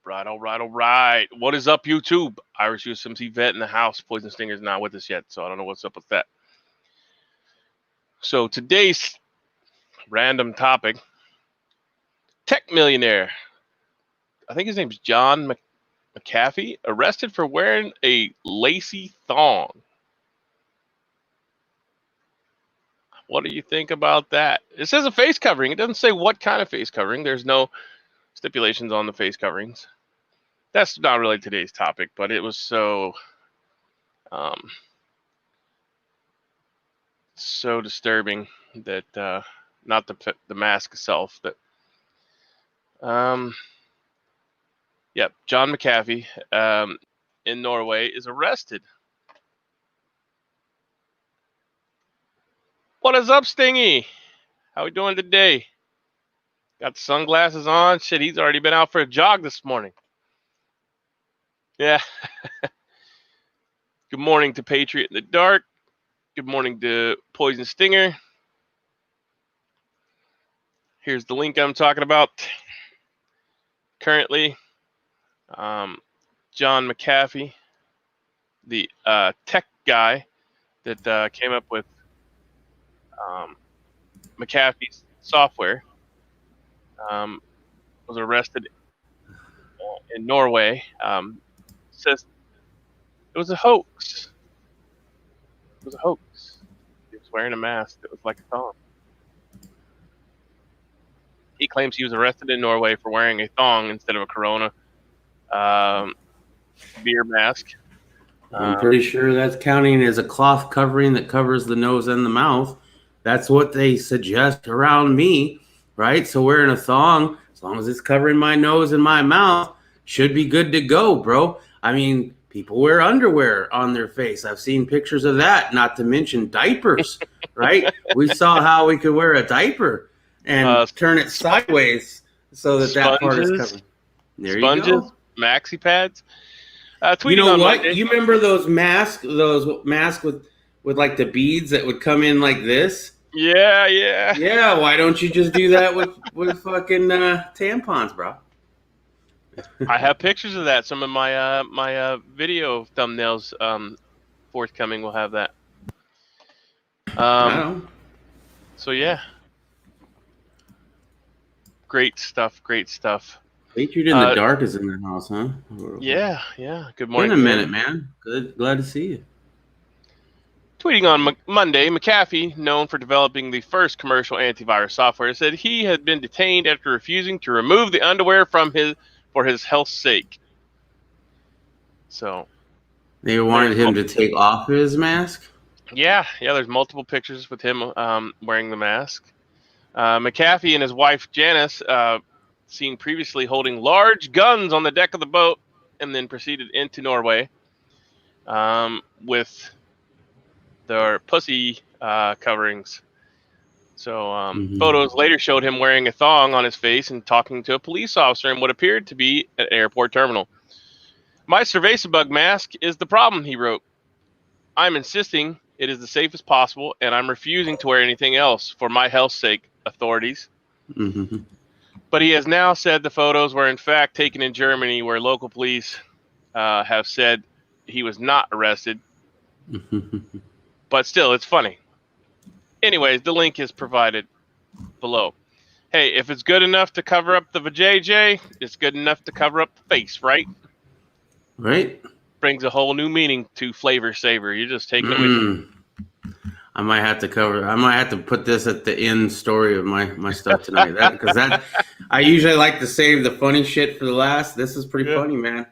Right, all right, all right. What is up, YouTube? Irish USMC Vet in the house. Poison Stinger's not with us yet, so I don't know what's up with that. So today's random topic, tech millionaire. I think his name's John McAfee, arrested for wearing a lacy thong. What do you think about that? It says a face covering. It doesn't say what kind of face covering. There's no stipulations on the face coverings. That's not really today's topic, but it was so so disturbing that not the mask itself, that yep, John McAfee in Norway is arrested. What is up, Stingy? How we doing today? Got the sunglasses on. Shit, he's already been out for a jog this morning. Yeah. Good morning to Patriot in the Dark. Good morning to Poison Stinger. Here's the link I'm talking about. Currently, John McAfee, the tech guy that came up with McAfee's software, was arrested in Norway. Says it was a hoax. It was a hoax. He was wearing a mask that was like a thong. He claims he was arrested in Norway for wearing a thong instead of a Corona beer mask. I'm pretty sure that's counting as a cloth covering that covers the nose and the mouth. That's what they suggest around me, right? So wearing a thong, as long as it's covering my nose and my mouth, should be good to go, bro. I mean, people wear underwear on their face. I've seen pictures of that, not to mention diapers, right? We saw how we could wear a diaper and turn it sideways so that that part is covered. There sponges, you go. Maxi pads. You know what? Monday. You remember those masks with like the beads that would come in like this? Yeah. Yeah, why don't you just do that with fucking tampons, bro? I have pictures of that. Some of my my video thumbnails forthcoming will have that. So yeah. Great stuff. Patriot in the Dark is in the house, huh? Yeah. Good morning. Been a minute, man. Good, glad to see you. Tweeting on Monday, McAfee, known for developing the first commercial antivirus software, said he had been detained after refusing to remove the underwear for his health's sake. So they wanted him to take off his mask? Yeah. There's multiple pictures with him wearing the mask. McAfee and his wife Janice, seen previously holding large guns on the deck of the boat, and then proceeded into Norway with their pussy coverings. So photos later showed him wearing a thong on his face and talking to a police officer in what appeared to be an airport terminal. My cerveza bug mask is the problem, he wrote. I'm insisting it is the safest possible, and I'm refusing to wear anything else for my health's sake, authorities. But he has now said the photos were in fact taken in Germany, where local police have said he was not arrested. But still, it's funny. Anyways, the link is provided below. Hey, if it's good enough to cover up the vajayjay, it's good enough to cover up the face, right? Right. Brings a whole new meaning to flavor saver. You're just taking it with you. I might have to put this at the end story of my stuff tonight. I usually like to save the funny shit for the last. This is pretty funny, man.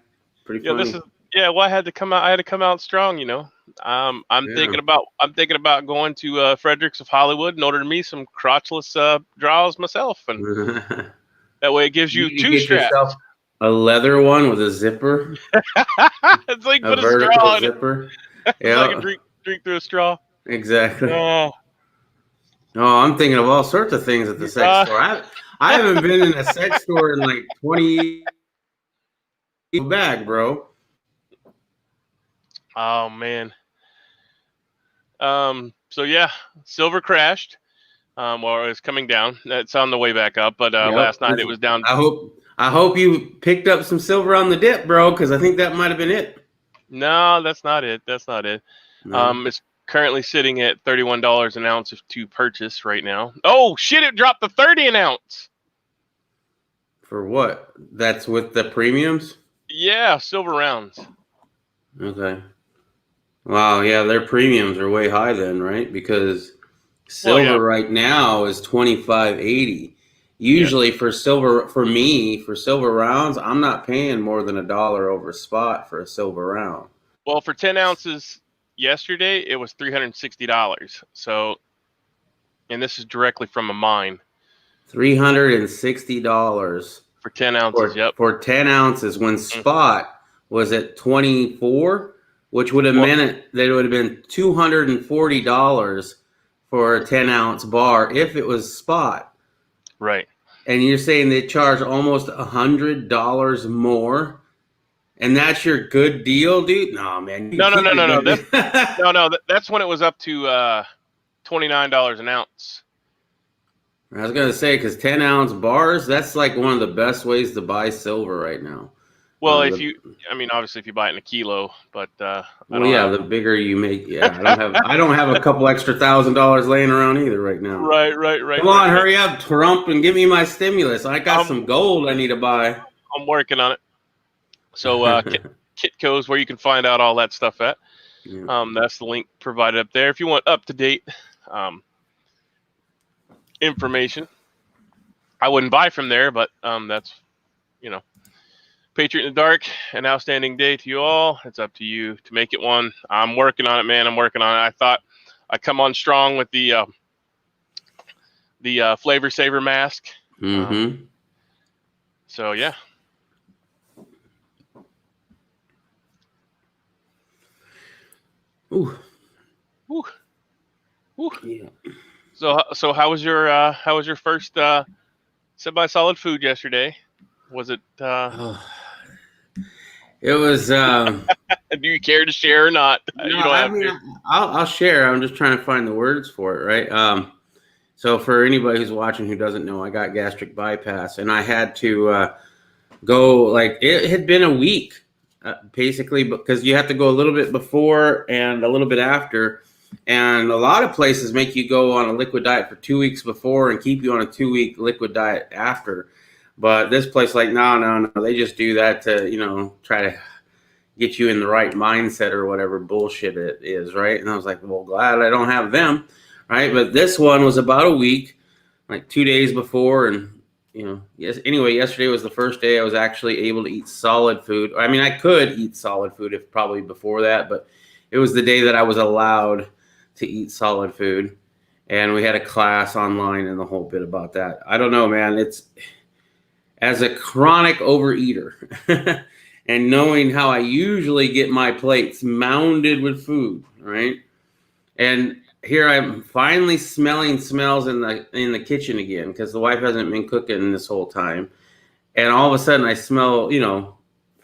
Pretty funny. Well, I had to come out strong, you know. I'm thinking about going to Fredericks of Hollywood and ordering me some crotchless draws myself, and that way it gives you two straps. A leather one with a zipper. It's like put a straw in zipper. Yeah, I can drink through a straw. Exactly. Oh, I'm thinking of all sorts of things at the sex store. I haven't been in a sex store in like 20 back, bro. Oh man. So yeah, silver crashed. Or it's coming down. It's on the way back up, but last night it was down. I I hope you picked up some silver on the dip, bro, because I think that might have been it. No, that's not it. That's not it. No. It's currently sitting at $31 an ounce to purchase right now. Oh shit! It dropped to 30 an ounce. For what? That's with the premiums? Yeah, silver rounds. Okay. Wow, yeah, their premiums are way high then, right? Because silver right now is $25.80. Usually for silver, for me, for silver rounds, I'm not paying more than $1 over spot for a silver round. Well, for 10 ounces yesterday, it was $360. So, and this is directly from a mine. $360 for 10 ounces. For 10 ounces when spot was at 24, which would have meant that it would have been $240 for a 10 ounce bar if it was spot. Right. And you're saying they charge almost $100 more, and that's your good deal, dude? No, man. No. That's when it was up to $29 an ounce. I was gonna say, because 10 ounce bars, that's like one of the best ways to buy silver right now. Well, obviously, if you buy it in a kilo, but the bigger you make, I don't have a couple extra $1,000 laying around either right now. Right. Come on, hurry up, Trump, and give me my stimulus. I got some gold I need to buy. I'm working on it. So, Kitco is where you can find out all that stuff at. Yeah. That's the link provided up there. If you want up to date information, I wouldn't buy from there, but that's, Patriot in the Dark, an outstanding day to you all. It's up to you to make it one. I'm working on it, man. I'm working on it. I thought I'd come on strong with the Flavor Saver mask. So, yeah. Ooh. Yeah. So how was your first semi-solid food yesterday? Was it? It was. Do you care to share or not? No, you don't have to. I'll share. I'm just trying to find the words for it, right? So for anybody who's watching who doesn't know, I got gastric bypass, and I had to go. Like, it had been a week, basically, because you have to go a little bit before and a little bit after. And a lot of places make you go on a liquid diet for 2 weeks before and keep you on a 2-week liquid diet after. But this place, like, no. They just do that to, try to get you in the right mindset or whatever bullshit it is, right? And I was like, well, glad I don't have them, right? But this one was about a week, like 2 days before. And, anyway, yesterday was the first day I was actually able to eat solid food. I mean, I could eat solid food if probably before that, but it was the day that I was allowed to eat solid food. And we had a class online and the whole bit about that. I don't know, man. It's, as a chronic overeater and knowing how I usually get my plates mounded with food, right? And here I'm finally smelling smells in the kitchen again, because the wife hasn't been cooking this whole time. And all of a sudden I smell,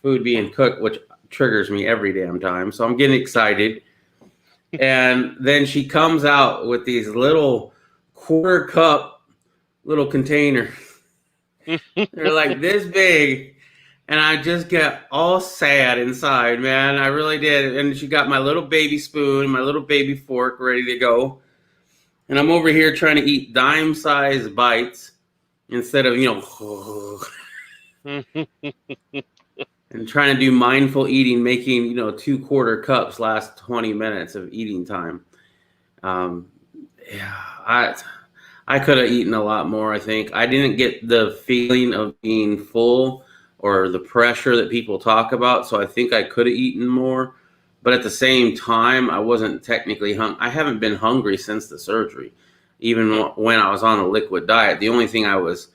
food being cooked, which triggers me every damn time. So I'm getting excited. And then she comes out with these little quarter cup little containers. They're like this big, and I just get all sad inside, man. I really did. And she got my little baby spoon, my little baby fork ready to go. And I'm over here trying to eat dime-sized bites instead of, and trying to do mindful eating, making, 2 quarter cups last 20 minutes of eating time. I could have eaten a lot more, I think. I didn't get the feeling of being full or the pressure that people talk about, so I think I could have eaten more. But at the same time, I wasn't technically hungry. I haven't been hungry since the surgery, even when I was on a liquid diet. The only thing I was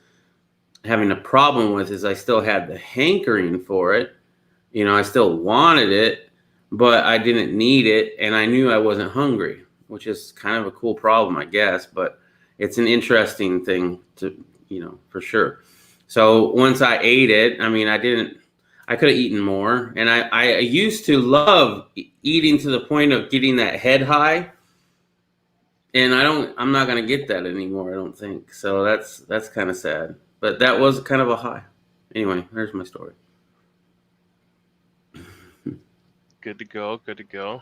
having a problem with is I still had the hankering for it. I still wanted it, but I didn't need it, and I knew I wasn't hungry, which is kind of a cool problem, I guess, but it's an interesting thing to, for sure. So once I ate it, I mean, I could have eaten more. And I used to love eating to the point of getting that head high. And I'm not going to get that anymore, I don't think. So that's kind of sad. But that was kind of a high. Anyway, there's my story. Good to go. Good to go.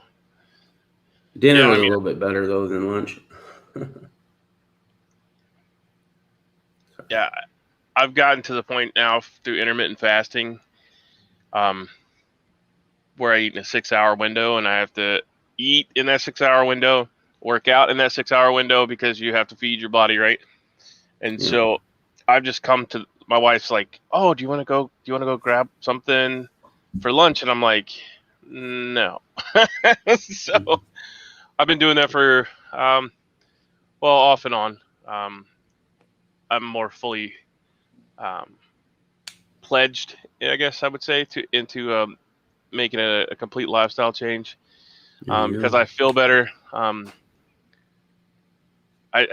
Dinner was a little bit better though than lunch. Yeah, I've gotten to the point now through intermittent fasting, where I eat in a 6-hour window, and I have to eat in that 6-hour window, work out in that 6-hour window, because you have to feed your body, right? And so I've just come to, my wife's like, "Oh, do you want to go grab something for lunch?" And I'm like, "No." So I've been doing that for, off and on. I'm more fully pledged, I guess I would say, into making a complete lifestyle change, because I feel better. I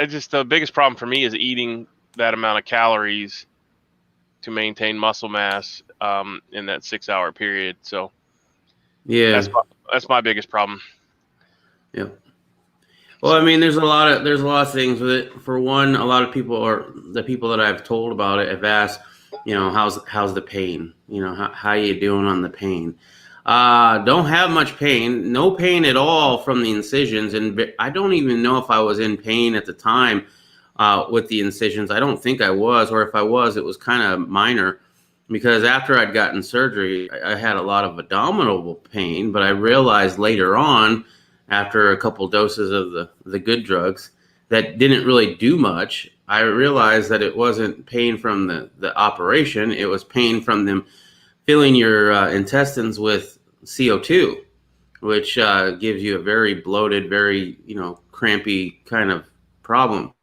just, the biggest problem for me is eating that amount of calories to maintain muscle mass in that 6-hour period. So that's my biggest problem. Yeah. Well, I mean, there's a lot of things with it. For one, a lot of people, or the people that I've told about it, have asked, how's the pain? How you doing on the pain? Don't have much pain, no pain at all from the incisions, and I don't even know if I was in pain at the time with the incisions. I don't think I was, or if I was, it was kind of minor, because after I'd gotten surgery, I had a lot of abdominal pain, but I realized later on, after a couple doses of the good drugs that didn't really do much, I realized that it wasn't pain from the operation. It was pain from them filling your intestines with CO2, which gives you a very bloated, very, crampy kind of problem.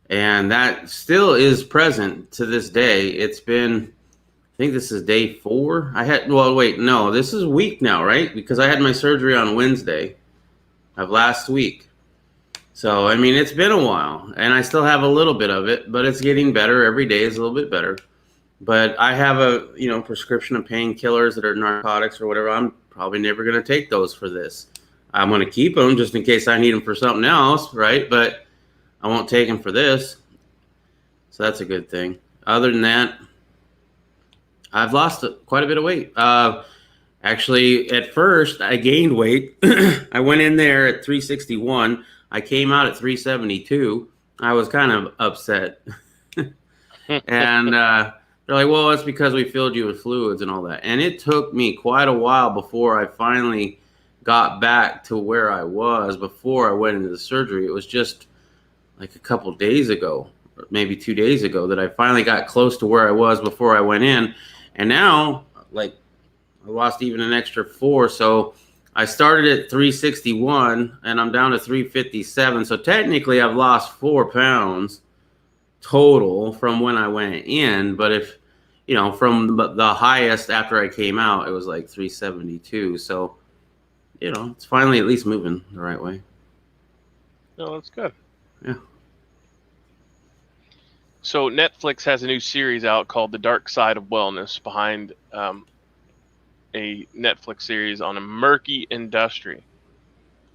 And that still is present to this day. It's been, I think this is day 4. This is a week now, right? Because I had my surgery on Wednesday of last week. So, I mean, it's been a while, and I still have a little bit of it, but it's getting better. Every day is a little bit better. But I have a, prescription of painkillers that are narcotics or whatever. I'm probably never going to take those for this. I'm going to keep them just in case I need them for something else, right? But I won't take them for this. So that's a good thing. Other than that, I've lost quite a bit of weight. Actually, at first, I gained weight. I went in there at 361. I came out at 372. I was kind of upset. And they're like, well, it's because we filled you with fluids and all that. And it took me quite a while before I finally got back to where I was before I went into the surgery. It was just like a couple days ago, or maybe 2 days ago, that I finally got close to where I was before I went in. And now, like, I lost even an extra 4. So I started at 361 and I'm down to 357. So technically I've lost 4 pounds total from when I went in. But if, from the highest after I came out, it was like 372. So, it's finally at least moving the right way. No, that's good. Yeah. So Netflix has a new series out called The Dark Side of Wellness, behind a Netflix series on a murky industry.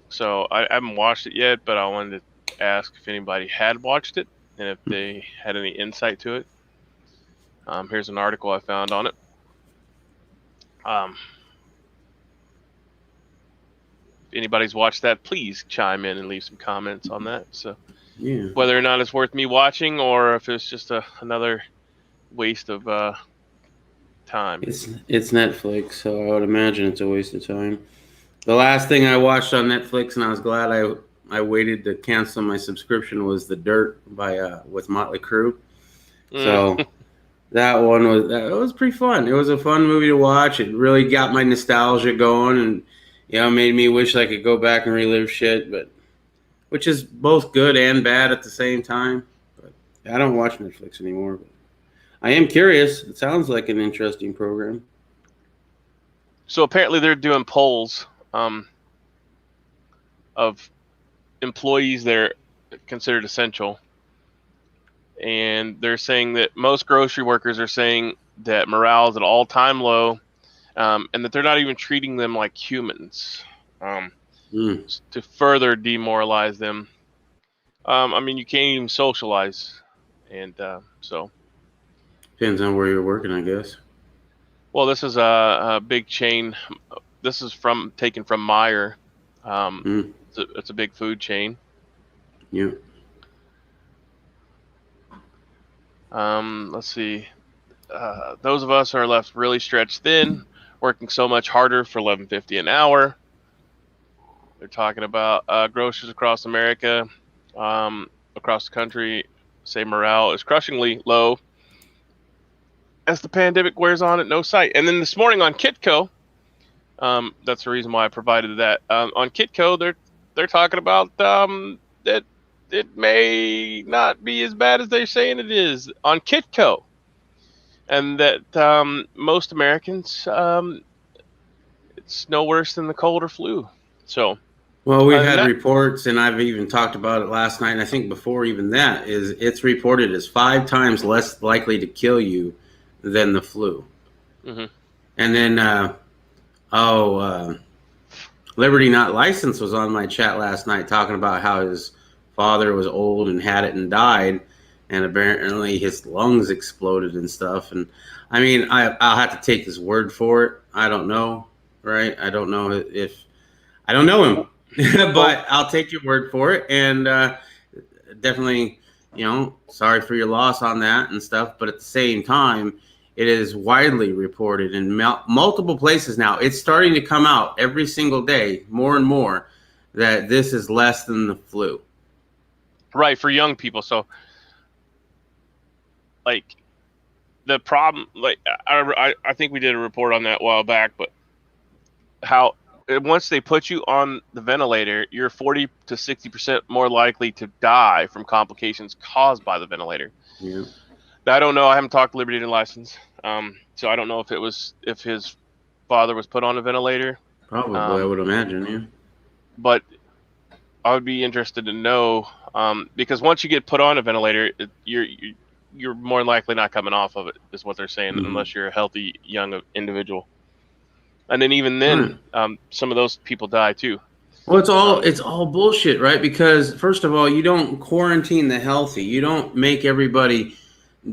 So I haven't watched it yet, but I wanted to ask if anybody had watched it and if they had any insight to it. Here's an article I found on it. If anybody's watched that, please chime in and leave some comments on that. So whether or not it's worth me watching, or if it's just another waste of time. It's Netflix, so I would imagine it's a waste of time. The last thing I watched on Netflix, and I was glad I waited to cancel my subscription, was The Dirt with Motley Crue. So that one was pretty fun. It was a fun movie to watch. It really got my nostalgia going, and made me wish I could go back and relive shit, but which is both good and bad at the same time. But I don't watch Netflix anymore. But I am curious. It sounds like an interesting program. So apparently they're doing polls of employees that are considered essential. And they're saying that most grocery workers are saying that morale is at all-time low, and that they're not even treating them like humans to further demoralize them. I mean, you can't even socialize. And so Depends on where you're working, I guess. Well, this is a big chain. This is taken from Meyer. It's a big food chain. Yeah. Let's see. Those of us are left really stretched thin, working so much harder for $11.50 an hour. They're talking about grocers across America, across the country, say morale is crushingly low as the pandemic wears on at no sight. And then this morning on Kitco, that's the reason why I provided that. On Kitco, they're talking about that it may not be as bad as they're saying it is on Kitco, and that most Americans, it's no worse than the cold or flu. So, well, we've had reports, and I've even talked about it last night, and I think before even that, is it's reported as 5 times less likely to kill you than the flu. Mm-hmm. And then, Liberty Not Licensed was on my chat last night talking about how his father was old and had it and died, and apparently his lungs exploded and stuff. And I mean, I'll have to take his word for it. I don't know, right? I don't know him. But I'll take your word for it, and definitely, sorry for your loss on that and stuff. But at the same time, it is widely reported in multiple places now. It's starting to come out every single day, more and more, that this is less than the flu. Right, for young people. So, like, the problem, like, I think we did a report on that a while back, but how once they put you on the ventilator, you're 40 to 60% more likely to die from complications caused by the ventilator. Yeah. I don't know. I haven't talked to Liberty and License, so I don't know if his father was put on a ventilator. Probably, I would imagine, yeah. But I would be interested to know, because once you get put on a ventilator, you're more likely not coming off of it, is what they're saying, unless you're a healthy young individual. And then even then, some of those people die too. Well, it's all bullshit, right? Because first of all, you don't quarantine the healthy. You don't make everybody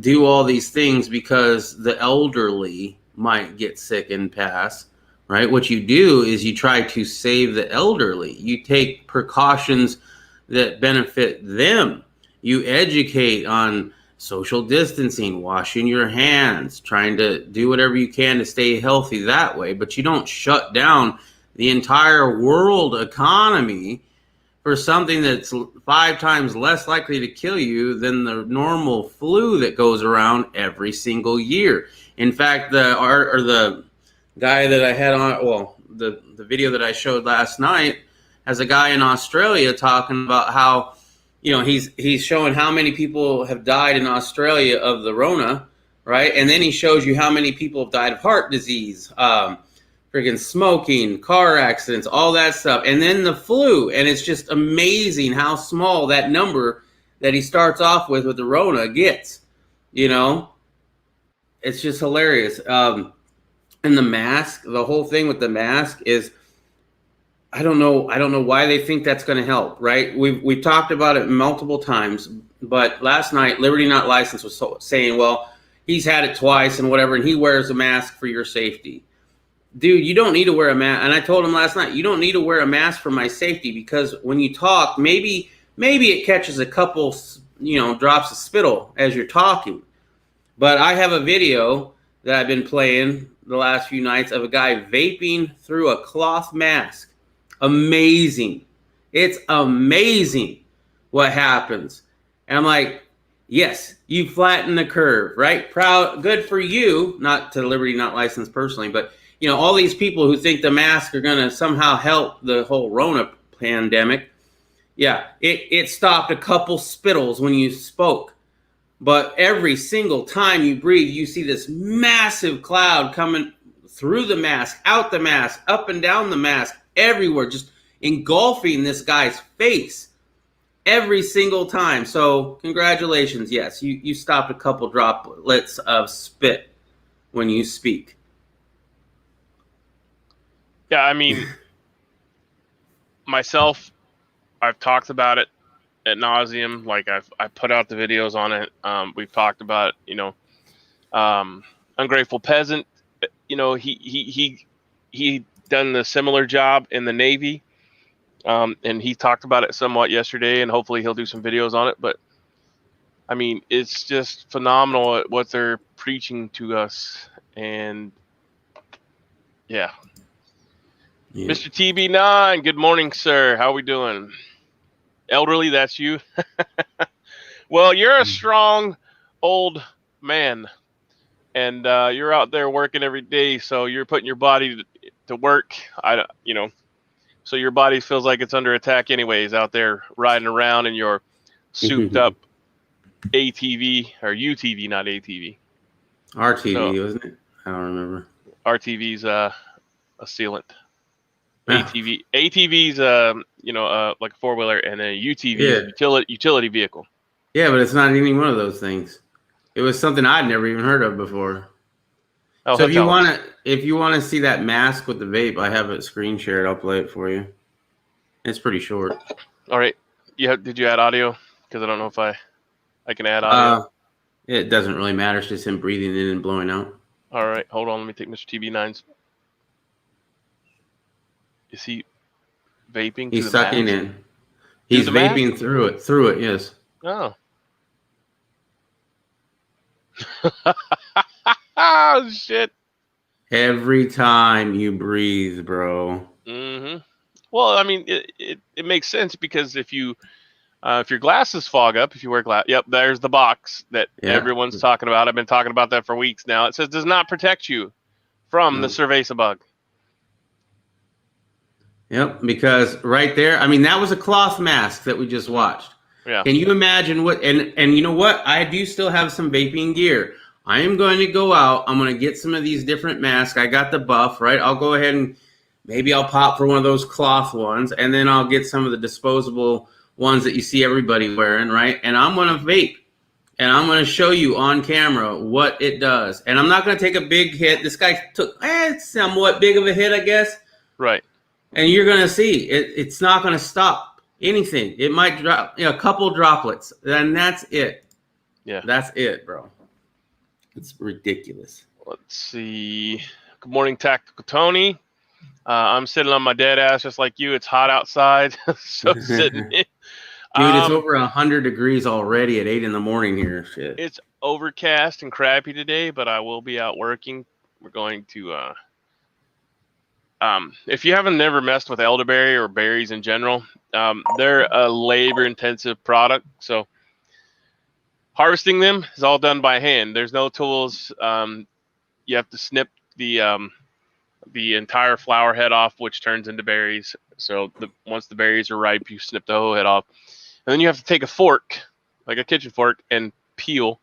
do all these things because the elderly might get sick and pass, right? What you do is you try to save the elderly. You take precautions that benefit them. You educate on social distancing, washing your hands, trying to do whatever you can to stay healthy that way. But you don't shut down the entire world economy for something that's 5 times less likely to kill you than the normal flu that goes around every single year. In fact, the guy that I had on, well, the video that I showed last night has a guy in Australia talking about how, he's showing how many people have died in Australia of the Rona, right? And then he shows you how many people have died of heart disease, freaking smoking, car accidents, all that stuff. And then the flu. And it's just amazing how small that number that he starts off with the Rona gets, It's just hilarious. And the mask, the whole thing with the mask is, I don't know why they think that's going to help, right? We've talked about it multiple times, but last night, Liberty Not Licensed was saying, well, he's had it twice and whatever, and he wears a mask for your safety. Dude, you don't need to wear a mask. And I told him last night, you don't need to wear a mask for my safety, because when you talk, maybe it catches a couple, drops of spittle as you're talking. But I have a video that I've been playing the last few nights of a guy vaping through a cloth mask. Amazing. It's amazing what happens. And I'm like, yes, you flatten the curve, right? Proud, good for you. Not to Liberty Not Licensed personally, but all these people who think the masks are going to somehow help the whole Rona pandemic. Yeah, it stopped a couple spittles when you spoke. But every single time you breathe, you see this massive cloud coming through the mask, out the mask, up and down the mask, everywhere, just engulfing this guy's face every single time. So congratulations. Yes, you stopped a couple droplets of spit when you speak. Yeah, I mean, myself, I've talked about it ad nauseum. Like I put out the videos on it. We've talked about it, Ungrateful peasant. You know, he done the similar job in the Navy, and he talked about it somewhat yesterday, and hopefully he'll do some videos on it. But I mean, it's just phenomenal at what they're preaching to us, and yeah. Mr. TB9, good morning, sir. How we doing? Elderly, that's you. Well, you're a strong old man, and you're out there working every day, so you're putting your body to work. So your body feels like it's under attack anyways, out there riding around in your souped up ATV or UTV, not ATV. RTV, wasn't it? I don't remember. RTV's a sealant. ATV's like a four-wheeler, and a UTV is a utility vehicle. Yeah, but it's not any one of those things. It was something I'd never even heard of before. Oh, so if you want to see that mask with the vape, I have it screen shared. I'll play it for you. It's pretty short. All right. Did you add audio? Because I don't know if I can add audio. It doesn't really matter. It's just him breathing in and blowing out. All right. Hold on. Let me take Mr. TB9's. Is he vaping? He's sucking in. He's vaping through it. Yes. Oh. Oh shit! Every time you breathe, bro. Mm-hmm. Well, I mean, it makes sense because if your glasses fog up, if you wear glass, yep, there's the box that everyone's talking about. I've been talking about that for weeks now. It says does not protect you from the cerveza bug. Yep, because right there, I mean, that was a cloth mask that we just watched. Yeah. Can you imagine what? And you know what? I do still have some vaping gear. I am going to go out. I'm going to get some of these different masks. I got the buff, right? I'll go ahead and maybe I'll pop for one of those cloth ones, and then I'll get some of the disposable ones that you see everybody wearing, right? And I'm going to vape, and I'm going to show you on camera what it does. And I'm not going to take a big hit. This guy took somewhat big of a hit, I guess. Right. And you're going to see it's not going to stop anything. It might drop a couple droplets, and that's it. Yeah. That's it, bro. It's ridiculous. Let's see. Good morning, Tactical Tony. I'm sitting on my dead ass just like you. It's hot outside. So sitting in. Dude, it's over 100 degrees already at 8 in the morning here. Shit. It's overcast and crappy today, but I will be out working. We're going to if you haven't never messed with elderberry or berries in general, they're a labor-intensive product. So harvesting them is all done by hand. There's no tools. You have to snip the entire flower head off, which turns into berries. So once the berries are ripe, you snip the whole head off. And then you have to take a fork, like a kitchen fork, and peel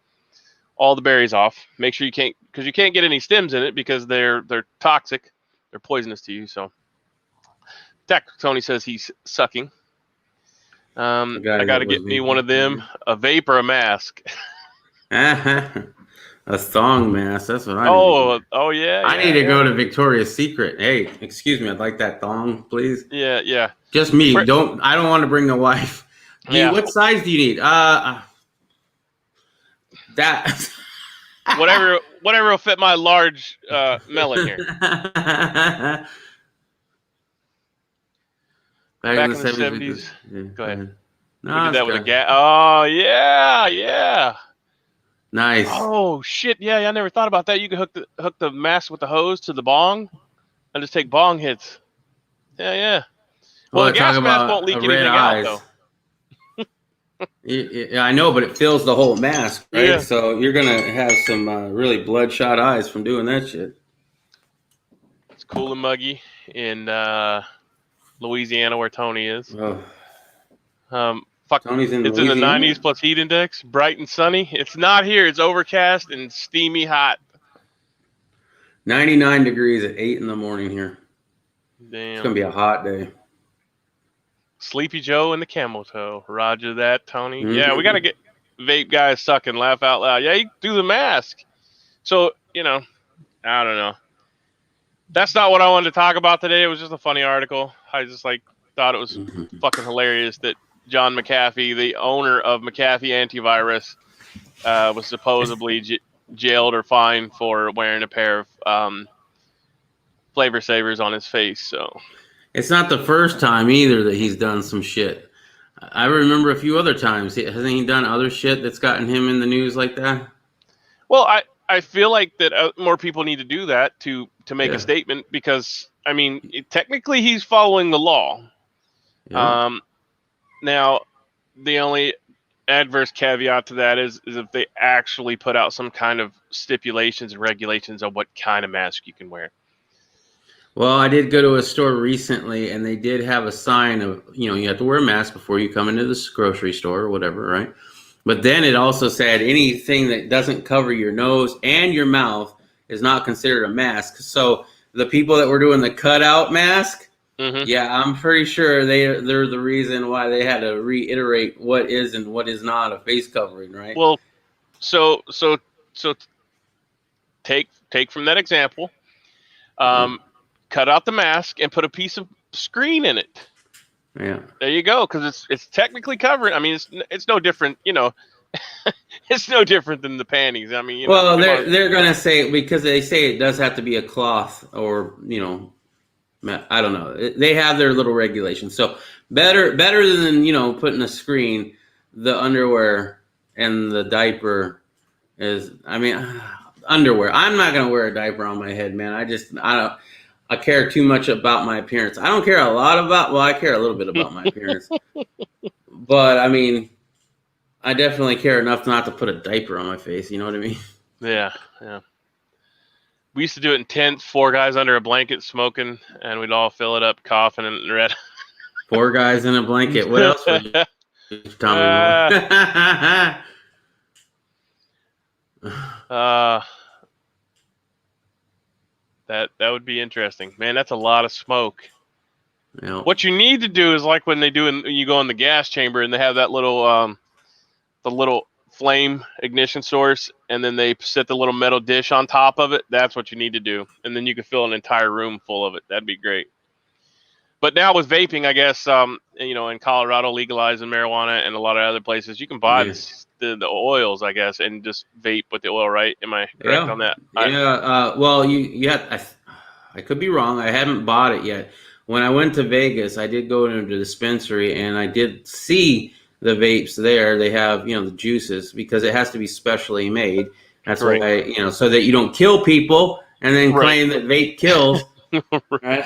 all the berries off. Make sure you can't get any stems in it because they're toxic. They're poisonous to you. So Tony says he's sucking. I got to get me one of them, a vape or a mask. A thong mask. That's what I need. Oh yeah. I need to go to Victoria's Secret. Hey, excuse me. I'd like that thong, please. Yeah. Just me. I don't want to bring the wife. What size do you need? That. Whatever will fit my large melon here. Back in the 70s. Yeah, go ahead. No, we did that with a gas. Oh, yeah. Nice. Oh, shit. Yeah, I never thought about that. You could hook the mask with the hose to the bong and just take bong hits. Yeah. Well, the gas mask won't leak anything out, though. Yeah, I know, but it fills the whole mask, right? Yeah. So you're going to have some really bloodshot eyes from doing that shit. It's cool and muggy in Louisiana, where Tony is. Tony's in it's Louisiana? In the 90s plus heat index, bright and sunny. It's not here. It's overcast and steamy hot. 99 degrees at 8 in the morning here. Damn. It's going to be a hot day. Sleepy Joe and the camel toe. Roger that, Tony. Mm-hmm. Yeah, we got to get vape guys sucking, laugh out loud. Yeah, you do the mask. So, I don't know. That's not what I wanted to talk about today. It was just a funny article. I just thought it was fucking hilarious that John McAfee, the owner of McAfee Antivirus, was supposedly jailed or fined for wearing a pair of Flavor Savers on his face. So it's not the first time either that he's done some shit. I remember a few other times. Hasn't he done other shit that's gotten him in the news like that? Well, I feel like that more people need to do that to make a statement, because I mean, technically he's following the law. Yeah. Now, the only adverse caveat to that is if they actually put out some kind of stipulations and regulations on what kind of mask you can wear. Well, I did go to a store recently, and they did have a sign of, you have to wear a mask before you come into this grocery store or whatever, right? But then it also said anything that doesn't cover your nose and your mouth is not considered a mask. So the people that were doing the cutout mask, yeah, I'm pretty sure they're the reason why they had to reiterate what is and what is not a face covering, right? Well, so take from that example, cut out the mask and put a piece of screen in it. Yeah, there you go, because it's technically covering. I mean, it's no different, it's no different than the panties. I mean, well, they're gonna say, because they say it does have to be a cloth, or I don't know. They have their little regulations. So better than putting a screen. The underwear and the diaper is. I mean, underwear. I'm not gonna wear a diaper on my head, man. I care too much about my appearance. I don't care a lot about. Well, I care a little bit about my appearance, but I mean, I definitely care enough not to put a diaper on my face. You know what I mean? Yeah. We used to do it in tents, 4 guys under a blanket smoking, and we'd all fill it up, coughing and red. 4 guys in a blanket. What else would you tell me? That would be interesting, man. That's a lot of smoke. Yeah. What you need to do is like when you go in the gas chamber and they have that little the little flame ignition source, and then they set the little metal dish on top of it. That's what you need to do, and then you can fill an entire room full of it. That'd be great. But now with vaping, I guess in Colorado legalizing marijuana and a lot of other places, you can buy the oils, I guess, and just vape with the oil, right? Am I correct on that? Yeah. Well, I could be wrong. I haven't bought it yet. When I went to Vegas, I did go into the dispensary, and I did see the vapes there. They have, the juices, because it has to be specially made. That's right. Why, so that you don't kill people and then claim that vape kills. Right.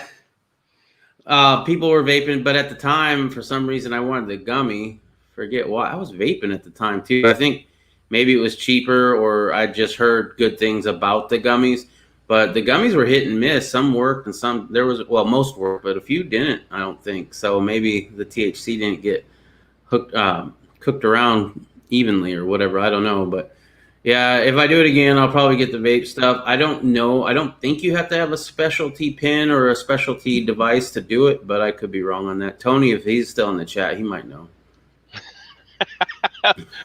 People were vaping, but at the time, for some reason, I wanted the gummy. Forget why. I was vaping at the time too. I think maybe it was cheaper, or I just heard good things about the gummies. But the gummies were hit and miss. Some worked, and some most worked, but a few didn't. I don't think so. Maybe the THC didn't get cooked around evenly or whatever. I don't know, but yeah, if I do it again, I'll probably get the vape stuff. I don't know. I don't think you have to have a specialty pin or a specialty device to do it, but I could be wrong on that. Tony, if he's still in the chat, he might know.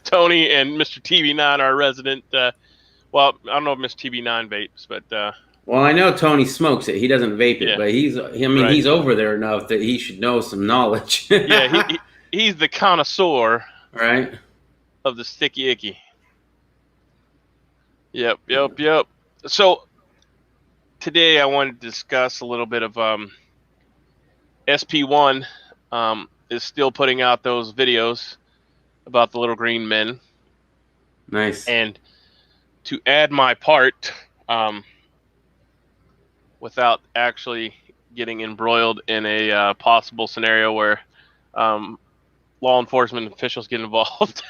Tony and Mr. TB9 are resident. Well, I don't know if Mr. TB9 vapes, but well, I know Tony smokes it. He doesn't vape it, but he's over there enough that he should know some knowledge. Yeah, he's the connoisseur, right, of the sticky icky. Yep. So today I wanted to discuss a little bit of SP1 is still putting out those videos about the little green men. Nice. And to add my part, without actually getting embroiled in a possible scenario where law enforcement officials get involved,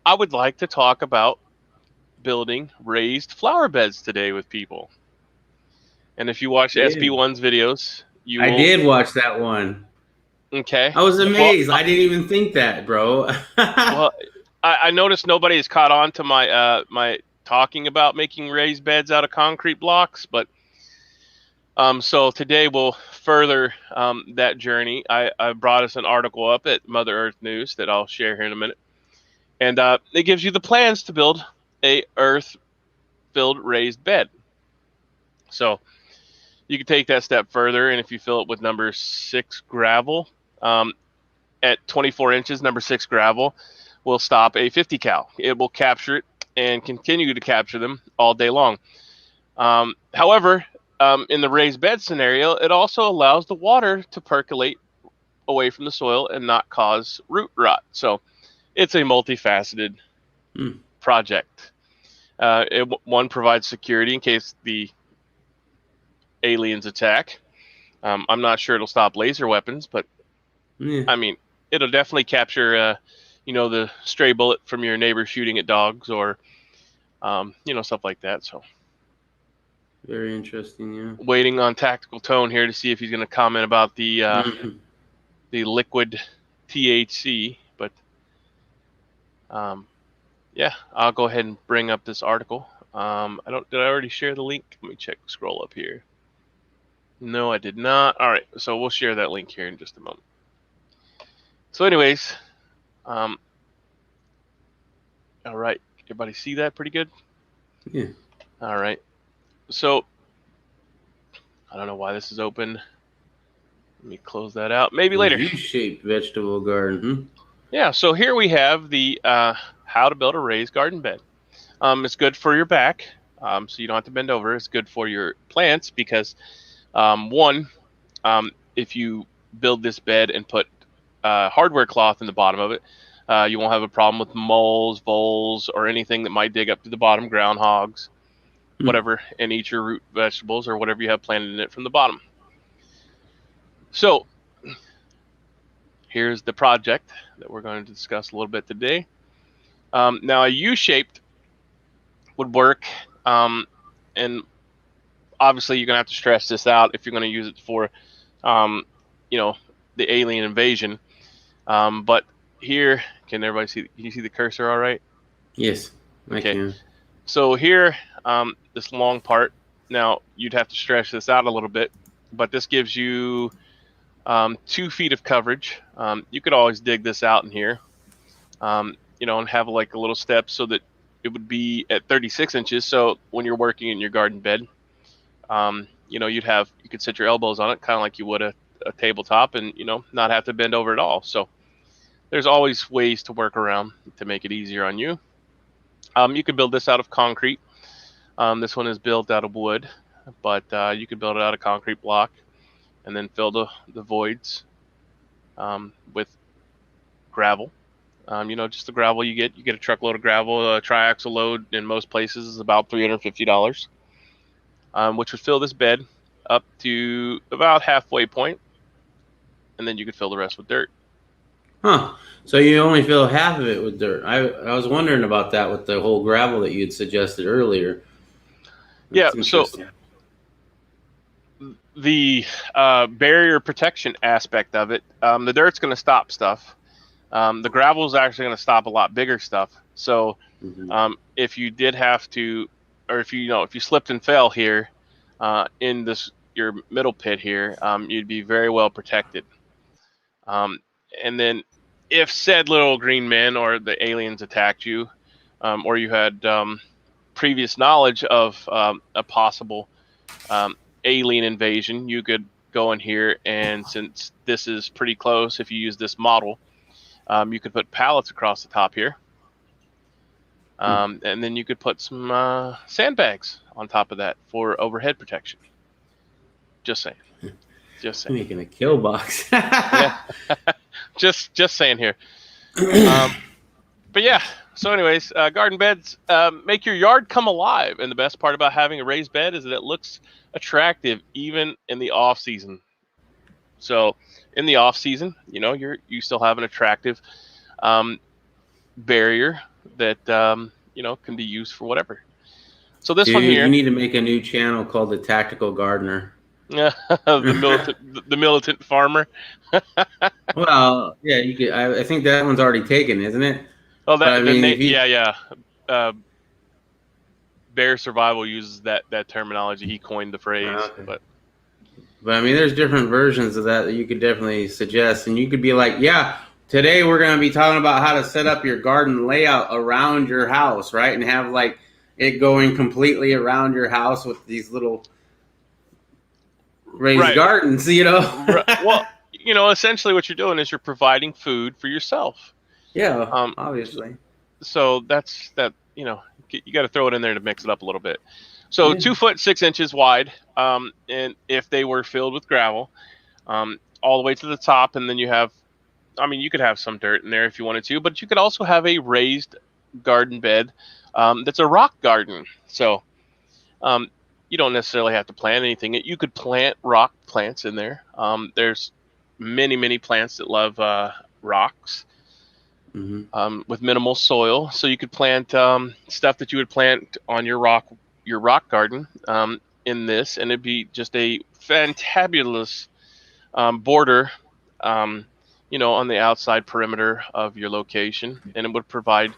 I would like to talk about building raised flower beds today with people. And if you watch SP1's videos, I did watch that one. Okay. I was amazed. Well, I didn't even think that, bro. Well, I noticed nobody has caught on to my my talking about making raised beds out of concrete blocks, but so today we'll further that journey. I brought us an article up at Mother Earth News that I'll share here in a minute, and it gives you the plans to build a earth-filled raised bed. So you can take that step further, and if you fill it with number 6 gravel, at 24 inches, number 6 gravel will stop a 50 cal. It will capture it and continue to capture them all day long. However, in the raised bed scenario, it also allows the water to percolate away from the soil and not cause root rot. So it's a multifaceted project. One provides security in case the aliens attack. I'm not sure it'll stop laser weapons, but I mean, it'll definitely capture, the stray bullet from your neighbor shooting at dogs or, stuff like that. So very interesting. Yeah. Waiting on Tactical Tone here to see if he's going to comment about the liquid THC, but yeah, I'll go ahead and bring up this article. Did I already share the link? Let me scroll up here. No, I did not. All right, so we'll share that link here in just a moment. So anyways, all right, everybody see that pretty good? Yeah. All right, so I don't know why this is open. Let me close that out. Maybe later. U-shaped vegetable garden. Yeah, so here we have the how to build a raised garden bed. It's good for your back, so you don't have to bend over. It's good for your plants because, if you build this bed and put hardware cloth in the bottom of it, you won't have a problem with moles, voles, or anything that might dig up to the bottom, groundhogs, whatever, and eat your root vegetables or whatever you have planted in it from the bottom. So here's the project that we're going to discuss a little bit today. Now, a U-shaped would work, and obviously you're going to have to stress this out if you're going to use it for, the alien invasion. But here, can everybody see? Can you see the cursor all right? Yes, I can. So here, this long part, now you'd have to stretch this out a little bit, but this gives you 2 feet of coverage. You could always dig this out in here, and have like a little step so that it would be at 36 inches. So when you're working in your garden bed, you could set your elbows on it, kind of like you would a tabletop, and not have to bend over at all. So there's always ways to work around to make it easier on you. You could build this out of concrete. This one is built out of wood, but you could build it out of concrete block and then fill the voids with gravel. Just the gravel you get a truckload of gravel. A triaxle load in most places is about $350, which would fill this bed up to about halfway point, and then you could fill the rest with dirt. Huh. So you only fill half of it with dirt. I was wondering about that with the whole gravel that you'd suggested earlier. That's so the barrier protection aspect of it, the dirt's going to stop stuff. The gravel is actually going to stop a lot bigger stuff. So if you did have to, or if you slipped and fell here in your middle pit here, you'd be very well protected. And then if said little green men or the aliens attacked you, or you had previous knowledge of a possible alien invasion, you could go in here, and since this is pretty close, if you use this model, you could put pallets across the top here, and then you could put some sandbags on top of that for overhead protection. Just saying. Making a kill box. Yeah. just saying here. But yeah. So anyways, garden beds make your yard come alive, and the best part about having a raised bed is that it looks attractive even in the off season. So in the off season, you still have an attractive barrier that can be used for whatever. So this one here, you need to make a new channel called the Tactical Gardener. Yeah, the militant farmer. Well, yeah, you could. I think that one's already taken, isn't it? Oh, yeah. Bear Survival uses that terminology. He coined the phrase. Okay. But I mean, there's different versions of that you could definitely suggest, and you could be like, yeah, today we're going to be talking about how to set up your garden layout around your house, right, and have like it going completely around your house with these little raised gardens, Well, essentially what you're doing is you're providing food for yourself. Yeah, obviously. So that's that. you got to throw it in there to mix it up a little bit. So 2 foot 6 inches wide, and if they were filled with gravel, all the way to the top, and then you have, I mean, you could have some dirt in there if you wanted to, but you could also have a raised garden bed that's a rock garden. So you don't necessarily have to plant anything. You could plant rock plants in there. There's many plants that love rocks with minimal soil. So you could plant stuff that you would plant on your rock garden in this, and it'd be just a fantabulous border, on the outside perimeter of your location, and it would provide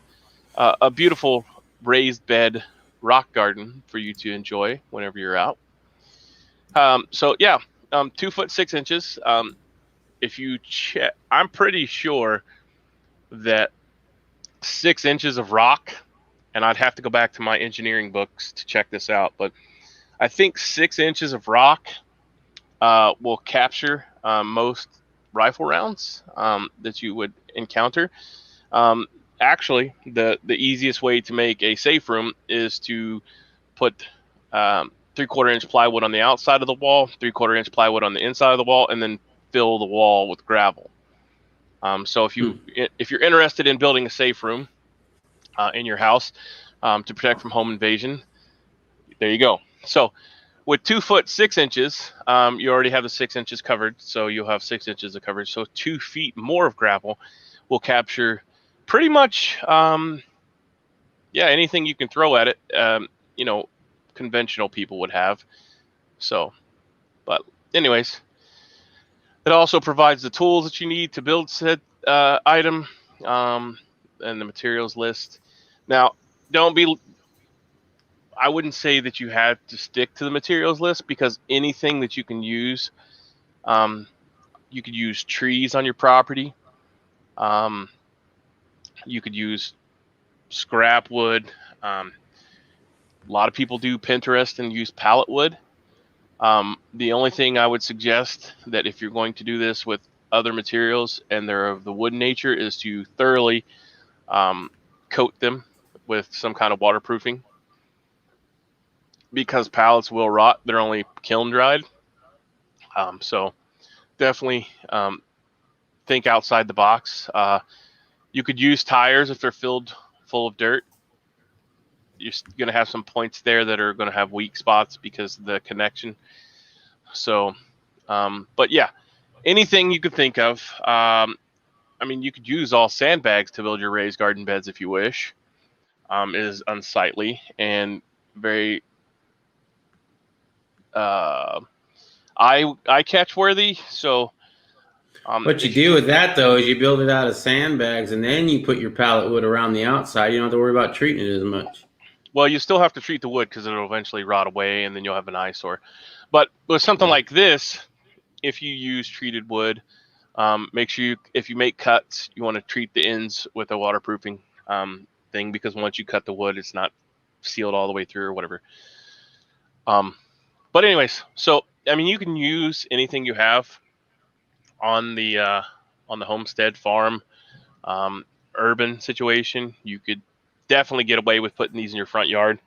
a beautiful raised bed rock garden for you to enjoy whenever you're out. So yeah, 2 foot 6 inches. If you check, I'm pretty sure that 6 inches of rock, and I'd have to go back to my engineering books to check this out, but I think 6 inches of rock will capture most rifle rounds that you would encounter. Actually, the easiest way to make a safe room is to put 3/4 inch plywood on the outside of the wall, 3/4 inch plywood on the inside of the wall, and then fill the wall with gravel. So if you're interested in building a safe room in your house to protect from home invasion, there you go. So with 2 foot 6 inches, you already have the 6 inches covered, so you'll have 6 inches of coverage. So 2 feet more of gravel will capture pretty much, anything you can throw at it. Conventional people would have. So, but anyways, it also provides the tools that you need to build said item, and the materials list. Now, I wouldn't say that you have to stick to the materials list, because anything that you can use, you could use trees on your property. You could use scrap wood. A lot of people do Pinterest and use pallet wood. The only thing I would suggest, that if you're going to do this with other materials and they're of the wood nature, is to thoroughly coat them with some kind of waterproofing, because pallets will rot. They're only kiln dried. So definitely think outside the box. You could use tires if they're filled full of dirt. You're going to have some points there that are going to have weak spots because of the connection. So, but yeah, anything you could think of. You could use all sandbags to build your raised garden beds if you wish. It is unsightly and very eye catch worthy. So, what you do with that, though, is you build it out of sandbags, and then you put your pallet wood around the outside. You don't have to worry about treating it as much. Well, you still have to treat the wood, because it'll eventually rot away, and then you'll have an eyesore. But with something like this, if you use treated wood, make sure if you make cuts, you want to treat the ends with a waterproofing thing, because once you cut the wood, it's not sealed all the way through or whatever. But anyways, so you can use anything you have on the homestead, farm, urban situation. You could definitely get away with putting these in your front yard.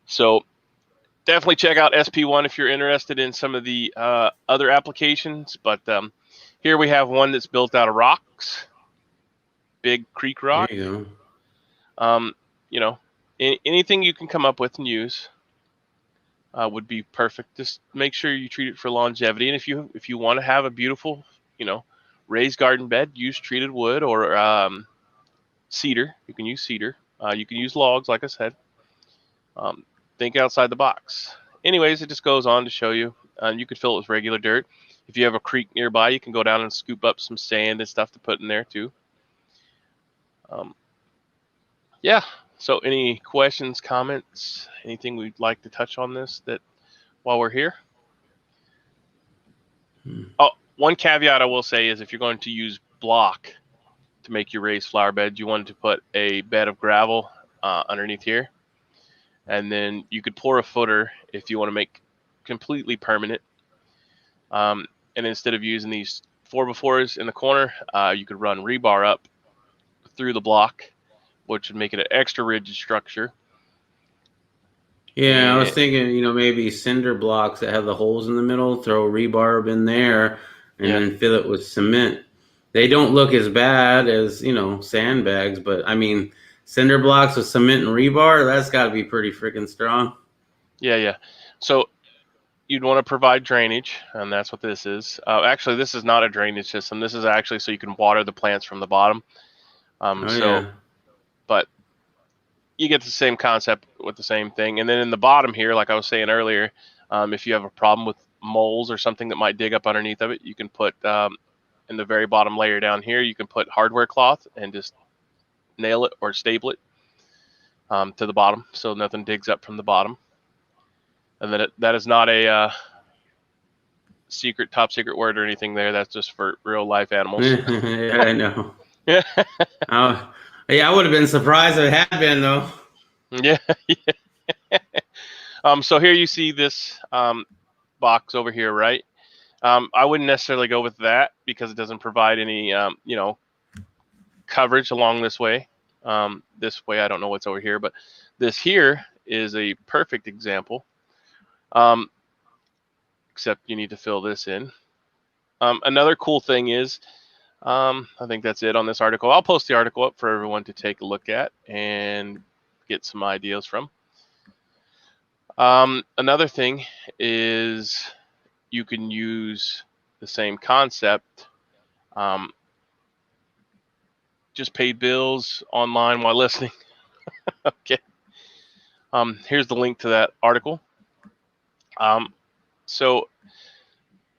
So definitely check out SP1 if you're interested in some of the other applications. But here we have one that's built out of rocks, big creek rock. There you go. Anything you can come up with and use would be perfect. Just make sure you treat it for longevity. And if you want to have a beautiful, raised garden bed, use treated wood or cedar. You can use cedar. You can use logs, like I said. Think outside the box. Anyways, it just goes on to show you. You could fill it with regular dirt. If you have a creek nearby, you can go down and scoop up some sand and stuff to put in there too. Yeah. So any questions, comments, anything we'd like to touch on this while we're here? Oh, one caveat I will say is, if you're going to use block to make your raised flower bed, you want to put a bed of gravel underneath here. And then you could pour a footer if you want to make completely permanent. And instead of using these 4x4s in the corner, you could run rebar up through the block, which would make it an extra rigid structure. Yeah, I was thinking, maybe cinder blocks that have the holes in the middle, throw rebarb in there, and then fill it with cement. They don't look as bad as, sandbags, but I mean, cinder blocks with cement and rebar, that's got to be pretty freaking strong. Yeah. So you'd want to provide drainage, and that's what this is. Actually, this is not a drainage system. This is actually so you can water the plants from the bottom. But you get the same concept with the same thing. And then in the bottom here, like I was saying earlier, if you have a problem with moles or something that might dig up underneath of it, you can put in the very bottom layer down here, you can put hardware cloth and just nail it or staple it to the bottom so nothing digs up from the bottom. And then that is not a top secret word or anything there. That's just for real life animals. Yeah, I know. Yeah. Yeah, I would have been surprised if it had been, though. Yeah. So here you see this box over here, right? I wouldn't necessarily go with that because it doesn't provide any, coverage along this way. This way, I don't know what's over here, but this here is a perfect example. Except you need to fill this in. Another cool thing is, I think that's it on this article. I'll post the article up for everyone to take a look at and get some ideas from. Another thing is you can use the same concept. Just pay bills online while listening. Okay. Here's the link to that article. So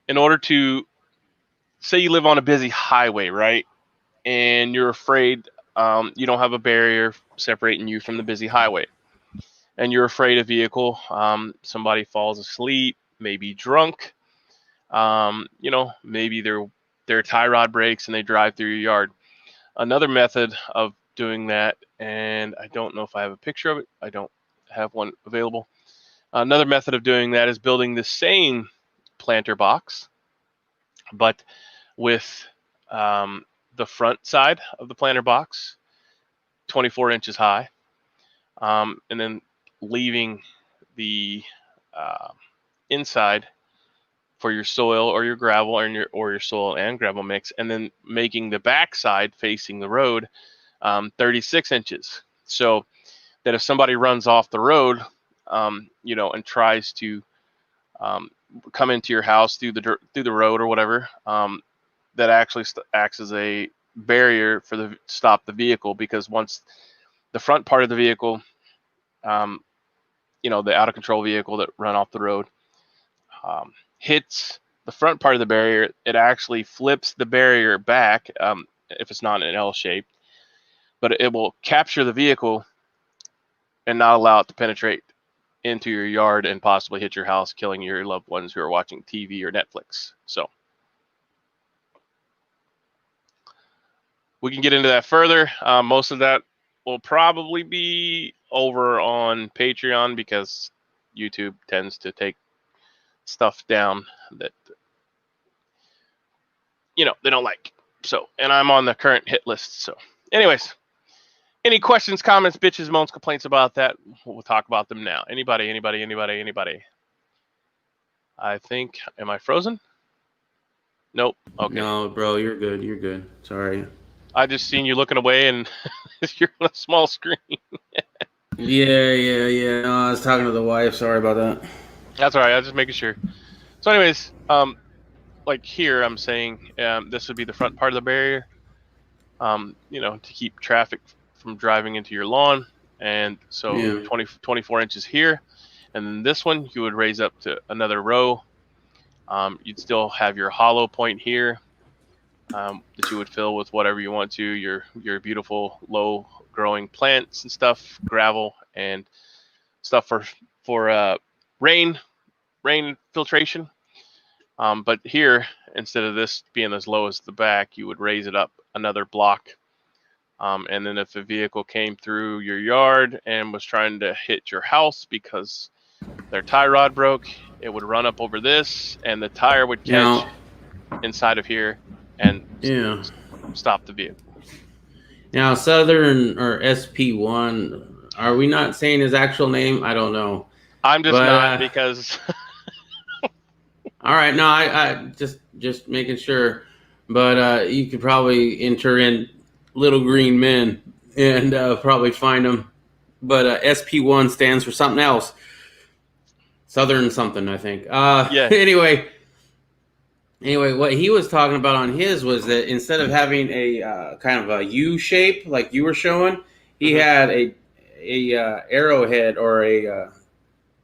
in order to say you live on a busy highway, right? And you're afraid you don't have a barrier separating you from the busy highway. And you're afraid a vehicle, somebody falls asleep, maybe drunk, maybe their tie rod breaks and they drive through your yard. Another method of doing that, and I don't know if I have a picture of it. I don't have one available. Another method of doing that is building the same planter box, but with the front side of the planter box 24 inches high, and then leaving the inside for your soil or your gravel or your soil and gravel mix, and then making the back side facing the road 36 inches, so that if somebody runs off the road, and tries to come into your house through the road or whatever, that actually acts as a barrier for stop the vehicle, because once the front part of the vehicle, the out of control vehicle that run off the road, hits the front part of the barrier, it actually flips the barrier back, if it's not in an L shape, but it will capture the vehicle and not allow it to penetrate into your yard and possibly hit your house, killing your loved ones who are watching TV or Netflix. So we can get into that further. Most of that will probably be over on Patreon because YouTube tends to take stuff down that they don't like. So, and I'm on the current hit list. So anyways, any questions, comments, bitches, moans, complaints about that? We'll talk about them now. Anybody? I think, am I frozen? Nope. Okay. No, bro, you're good. Sorry. I just seen you looking away and you're on a small screen. Yeah. No, I was talking to the wife. Sorry about that. That's all right. I was just making sure. So anyways, like here, I'm saying this would be the front part of the barrier, to keep traffic from driving into your lawn. And so 24 inches here. And then this one, you would raise up to another row. You'd still have your hollow point here that you would fill with whatever you want to, your beautiful low growing plants and stuff, gravel and stuff for rain filtration. But here, instead of this being as low as the back, you would raise it up another block. And then if a vehicle came through your yard and was trying to hit your house because their tie rod broke, it would run up over this and the tire would catch inside of here and stop the vehicle. Now, Southern or SP1, are we not saying his actual name? I don't know. I'm just But, not because. all right, no, I just making sure. But you could probably enter in Little Green Men and probably find them. But SP1 stands for something else. Southern something, I think. Yeah. Anyway, what he was talking about on his was that instead of having a kind of a U shape like you were showing, he had a arrowhead or a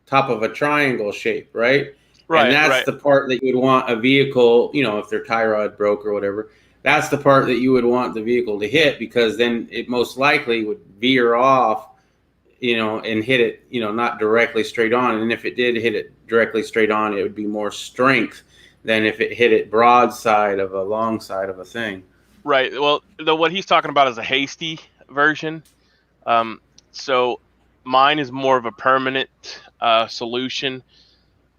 top of a triangle shape, right? And Right. that's Right. the part that you would want a vehicle, if their tie rod broke or whatever. That's the part that you would want the vehicle to hit, because then it most likely would veer off, and hit it, not directly straight on. And if it did hit it directly straight on, it would be more strength than if it hit it broadside of a long side of a thing. Right. Well, what he's talking about is a hasty version. So mine is more of a permanent solution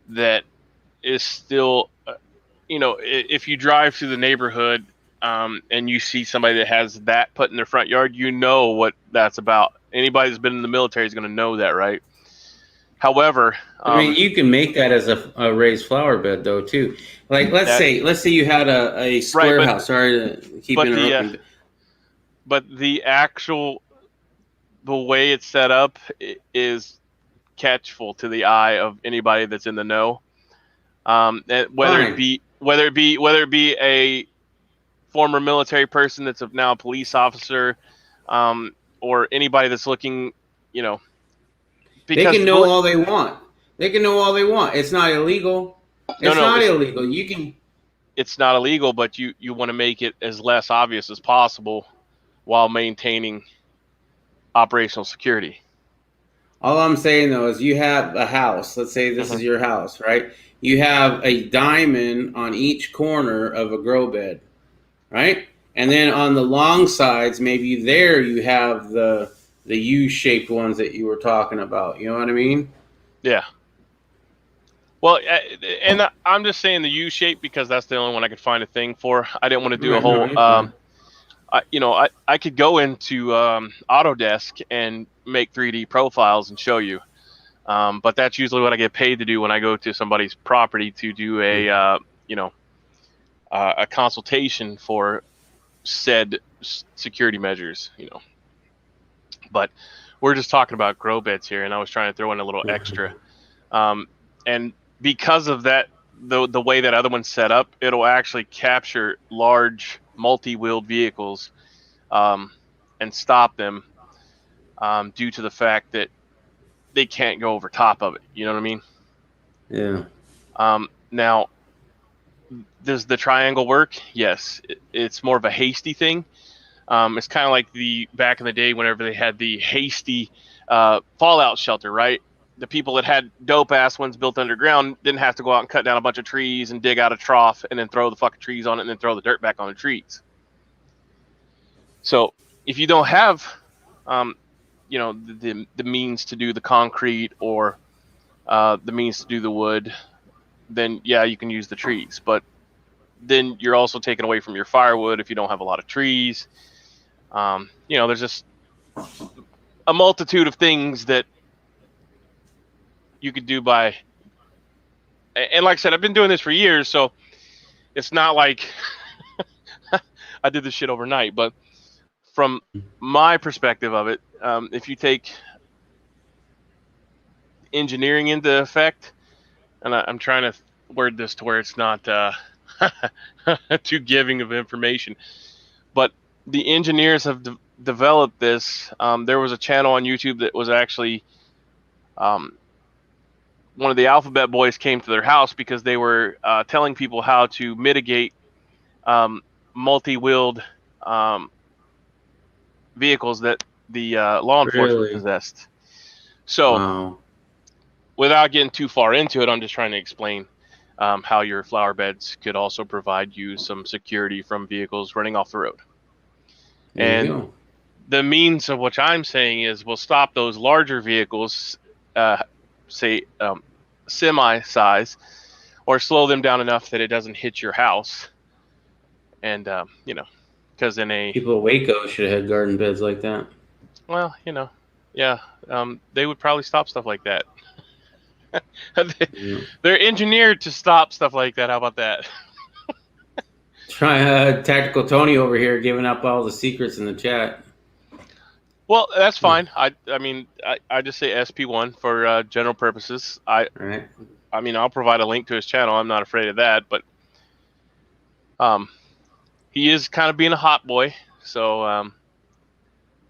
that is still, if you drive through the neighborhood and you see somebody that has that put in their front yard, you know what that's about. Anybody that's been in the military is going to know that, right? However, I mean, you can make that as a raised flower bed, though, too. Like, let's say you had a square right, house. Sorry to keep interrupting. But the way it's set up is catchful to the eye of anybody that's in the know. And whether it be a former military person that's now a police officer, or anybody that's looking, they can know all they want. They can know all they want. It's not illegal. It's not illegal. You can. It's not illegal, but you want to make it as less obvious as possible while maintaining operational security. All I'm saying, though, is you have a house. Let's say this is your house, right? You have a diamond on each corner of a grow bed, right? And then on the long sides, maybe there you have the U-shaped ones that you were talking about. You know what I mean? Yeah. Well, and I'm just saying the U shape because that's the only one I could find a thing for. I didn't want to do a whole. I could go into Autodesk and make 3D profiles and show you, but that's usually what I get paid to do when I go to somebody's property to do a consultation for said security measures. But we're just talking about grow beds here, and I was trying to throw in a little extra, and because of that, the way that other one's set up, it'll actually capture large multi-wheeled vehicles and stop them due to the fact that they can't go over top of it. You know what I mean? Yeah. Now, does the triangle work? Yes. It's more of a hasty thing. It's kind of like back in the day whenever they had the hasty fallout shelter, right? The people that had dope-ass ones built underground didn't have to go out and cut down a bunch of trees and dig out a trough and then throw the fucking trees on it and then throw the dirt back on the trees. So if you don't have, the means to do the concrete or the means to do the wood, then yeah, you can use the trees. But then you're also taking away from your firewood if you don't have a lot of trees. There's just a multitude of things that you could do by, and like I said, I've been doing this for years, so it's not like I did this shit overnight. But from my perspective of it, if you take engineering into effect, and I'm trying to word this to where it's not too giving of information, but the engineers have developed this. There was a channel on YouTube that was actually one of the Alphabet Boys came to their house because they were telling people how to mitigate multi-wheeled vehicles that the law enforcement possessed. So, without getting too far into it, I'm just trying to explain how your flower beds could also provide you some security from vehicles running off the road. And the means of what I'm saying is we'll stop those larger vehicles, say semi-size, or slow them down enough that it doesn't hit your house. And because people at Waco should have had garden beds like that. Well, yeah, they would probably stop stuff like that. They're engineered to stop stuff like that. How about that? Try Tactical Tony over here giving up all the secrets in the chat. Well, that's fine. I mean, I just say SP1 for general purposes. Right. I mean, I'll provide a link to his channel. I'm not afraid of that, but he is kind of being a hot boy. So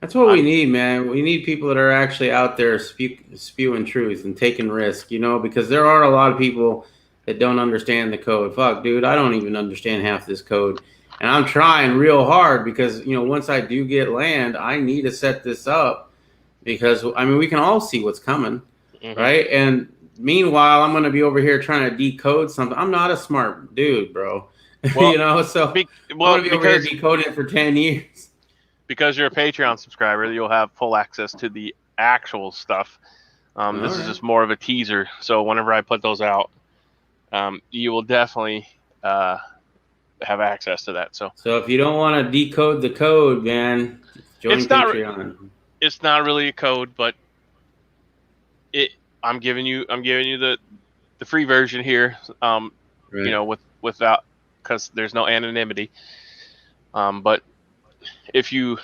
that's what we need, man. We need people that are actually out there spewing truth and taking risk, you know, because there are a lot of people that don't understand the code. Fuck, dude, I don't even understand half this code. And I'm trying real hard because, you know, once I do get land, I need to set this up because, I mean, we can all see what's coming, right? And meanwhile, I'm going to be over here trying to decode something. I'm not a smart dude, bro. Well, you know, so I'm going to be over here decoding it for 10 years. Because you're a Patreon subscriber, you'll have full access to the actual stuff. This is just more of a teaser. So whenever I put those out, you will definitely have access to that. So if you don't want to decode the code, man, join Patreon. It's not really a code, but I'm giving you the free version here. Right. You know, without, because there's no anonymity. But if you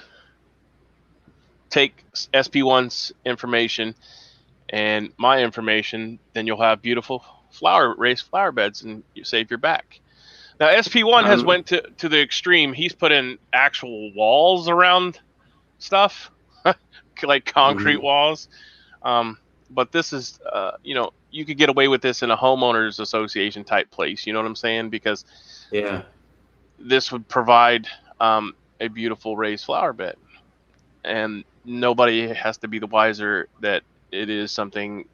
take SP1's information and my information, then you'll have beautiful raised flower beds, and you save your back. Now, SP1 has went to the extreme. He's put in actual walls around stuff, like concrete walls. But this is, you know, you could get away with this in a homeowners association type place. You know what I'm saying? Because this would provide a beautiful raised flower bed, and nobody has to be the wiser that it is something,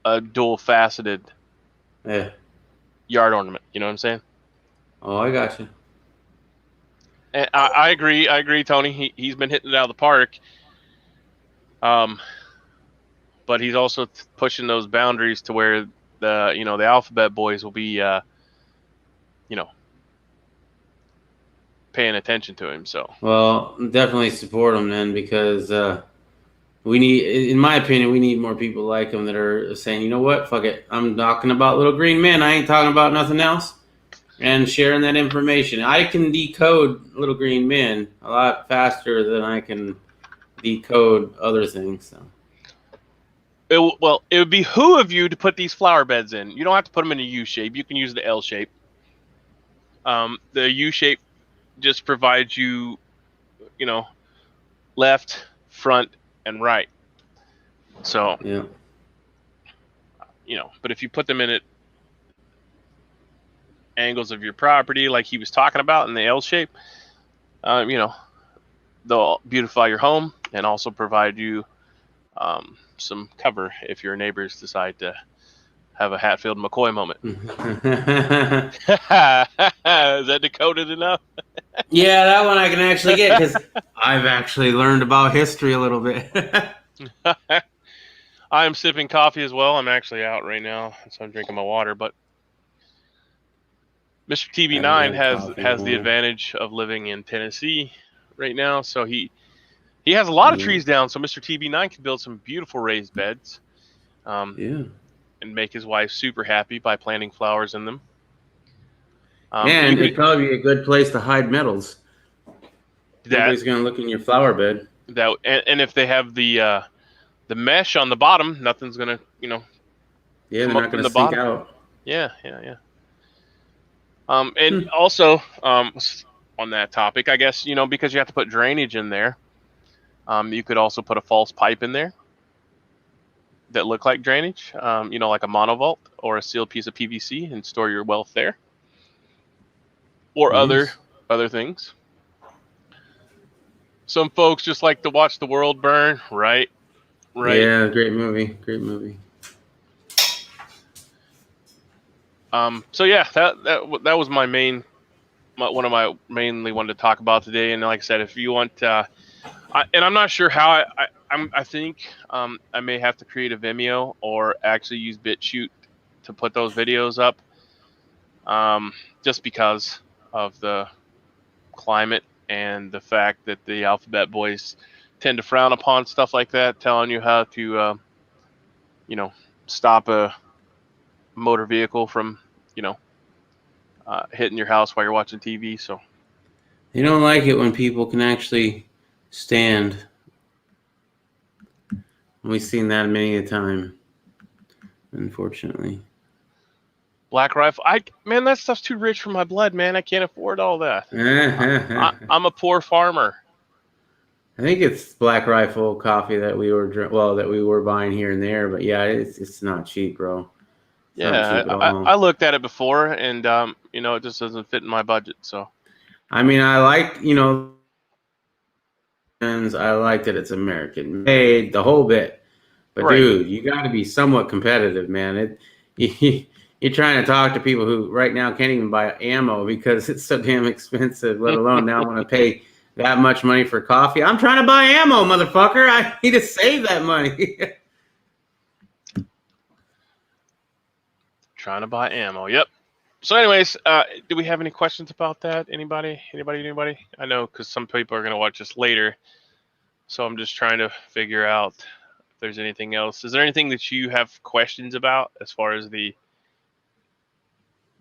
a dual faceted yard ornament. You know what I'm saying? Oh, I got you. And I agree, Tony. He's been hitting it out of the park. But he's also pushing those boundaries to where the alphabet boys will be, paying attention to him. So, well, definitely support him then, because we need, in my opinion, we need more people like him that are saying, you know what, fuck it, I'm talking about little green men, I ain't talking about nothing else, and sharing that information. I can decode little green men a lot faster than I can decode other things. So. It would behoove you to put these flower beds in. You don't have to put them in a U shape. You can use the L shape. The U shape just provides you, left, front, and right. So, but if you put them in at angles of your property, like he was talking about in the L shape, they'll beautify your home and also provide you some cover if your neighbors decide to have a Hatfield McCoy moment. Is that decoded enough? Yeah, that one I can actually get, because I've actually learned about history a little bit. I am sipping coffee as well. I'm actually out right now, so I'm drinking my water. But Mr. TV9 has the advantage of living in Tennessee right now, so he has a lot of trees down. So Mr. TV9 can build some beautiful raised beds. And make his wife super happy by planting flowers in them. And it'd probably be a good place to hide metals. Nobody's going to look in your flower bed. And if they have the mesh on the bottom, nothing's going to, they're not going to sink out. Yeah. And also, on that topic, I guess, because you have to put drainage in there, you could also put a false pipe in there that look like drainage, like a monovault or a sealed piece of PVC, and store your wealth there, or other things. Some folks just like to watch the world burn, right? Yeah, great movie. So yeah, that was my mainly wanted to talk about today. And like I said, if you want, and I'm not sure how I think I may have to create a Vimeo or actually use BitChute to put those videos up, just because of the climate and the fact that the alphabet boys tend to frown upon stuff like that, telling you how to, stop a motor vehicle from, hitting your house while you're watching TV. So They don't like it when people can actually stand. We've seen that many a time, unfortunately. Black Rifle, man, that stuff's too rich for my blood, man. I can't afford all that. I'm a poor farmer. I think it's Black Rifle coffee that we were buying here and there, but yeah, it's not cheap, bro. It's not cheap at all. I looked at it before, and it just doesn't fit in my budget. So, I mean, I like I like that it's American made, the whole bit. But right. Dude, you got to be somewhat competitive, man. You're trying to talk to people who right now can't even buy ammo because it's so damn expensive, let alone now want to pay that much money for coffee. I'm trying to buy ammo, motherfucker. I need to save that money. Trying to buy ammo. Yep. So anyways, do we have any questions about that? Anybody? I know because some people are going to watch this later. So I'm just trying to figure out if there's anything else. Is there anything that you have questions about as far as do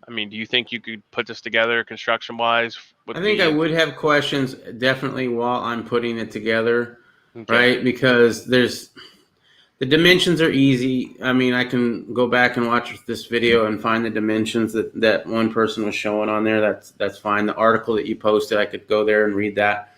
you think you could put this together construction-wise? I think I would have questions definitely while I'm putting it together, okay. Right? Because the dimensions are easy. I mean, I can go back and watch this video and find the dimensions that one person was showing on there. That's fine. The article that you posted, I could go there and read that.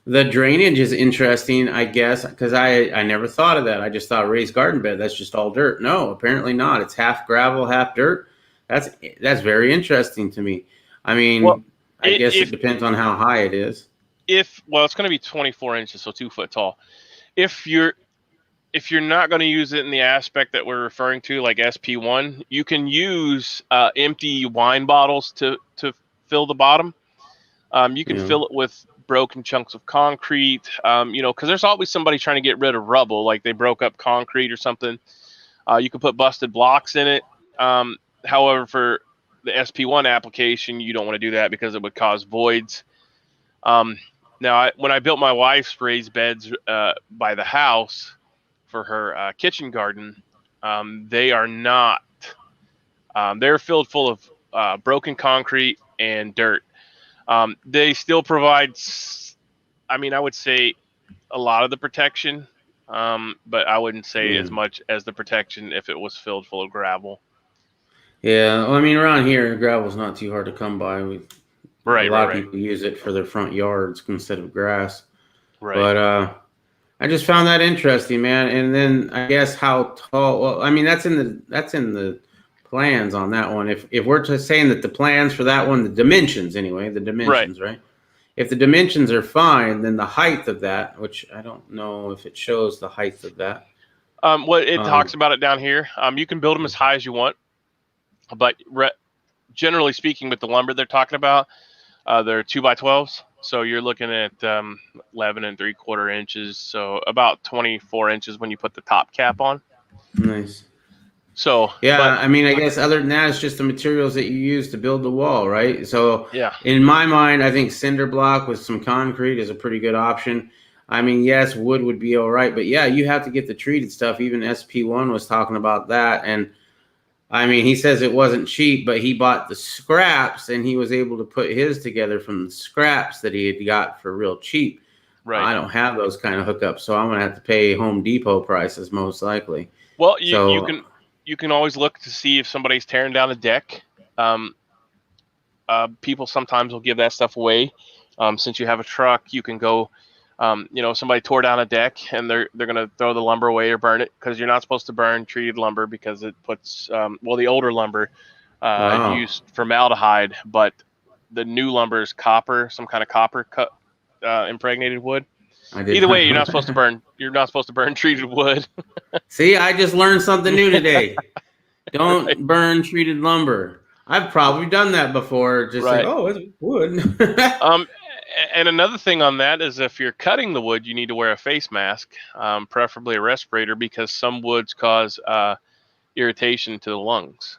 The drainage is interesting, I guess, because I never thought of that. I just thought raised garden bed, that's just all dirt. No, apparently not. It's half gravel, half dirt. That's very interesting to me. I mean, I guess it depends on how high it is. It's going to be 24 inches, so 2 foot tall. If you're not going to use it in the aspect that we're referring to, like SP1, you can use empty wine bottles to fill the bottom. You can fill it with broken chunks of concrete, because there's always somebody trying to get rid of rubble, like they broke up concrete or something. You can put busted blocks in it. However, for the SP1 application, you don't want to do that because it would cause voids. Now, when I built my wife's raised beds by the house for her kitchen garden, they are not. They're filled full of broken concrete and dirt. They still provide, I would say, a lot of the protection, but I wouldn't say as much as the protection if it was filled full of gravel. Yeah, well, I mean, around here, gravel's not too hard to come by. A lot of people use it for their front yards instead of grass. Right. But I just found that interesting, man. And then I guess how tall? Well, I mean, that's in the plans on that one. If we're just saying that the plans for that one, the dimensions anyway, right? If the dimensions are fine, then the height of that, which I don't know if it shows the height of that. It talks about it down here. You can build them as high as you want, but generally speaking, with the lumber they're talking about, they're 2x12s. So you're looking at 11 3/4 inches. So about 24 inches when you put the top cap on. Nice. So yeah, I mean, I guess other than that, it's just the materials that you use to build the wall, right? So yeah, in my mind, I think cinder block with some concrete is a pretty good option. I mean, yes, wood would be all right, but yeah, you have to get the treated stuff. Even SP1 was talking about that, and I mean, he says it wasn't cheap, but he bought the scraps, and he was able to put his together from the scraps that he had got for real cheap. Right. I don't have those kind of hookups, so I'm gonna have to pay Home Depot prices most likely. Well, you can always look to see if somebody's tearing down a deck. People sometimes will give that stuff away. Since you have a truck, you can go. Somebody tore down a deck and they're going to throw the lumber away or burn it, because you're not supposed to burn treated lumber because it puts the older lumber used formaldehyde, but the new lumber is copper, some kind of copper impregnated wood. Either way, you're not supposed to burn. You're not supposed to burn treated wood. See, I just learned something new today. Don't burn treated lumber. I've probably done that before. Just like, oh, it's wood. And another thing on that is if you're cutting the wood, you need to wear a face mask, preferably a respirator, because some woods cause irritation to the lungs.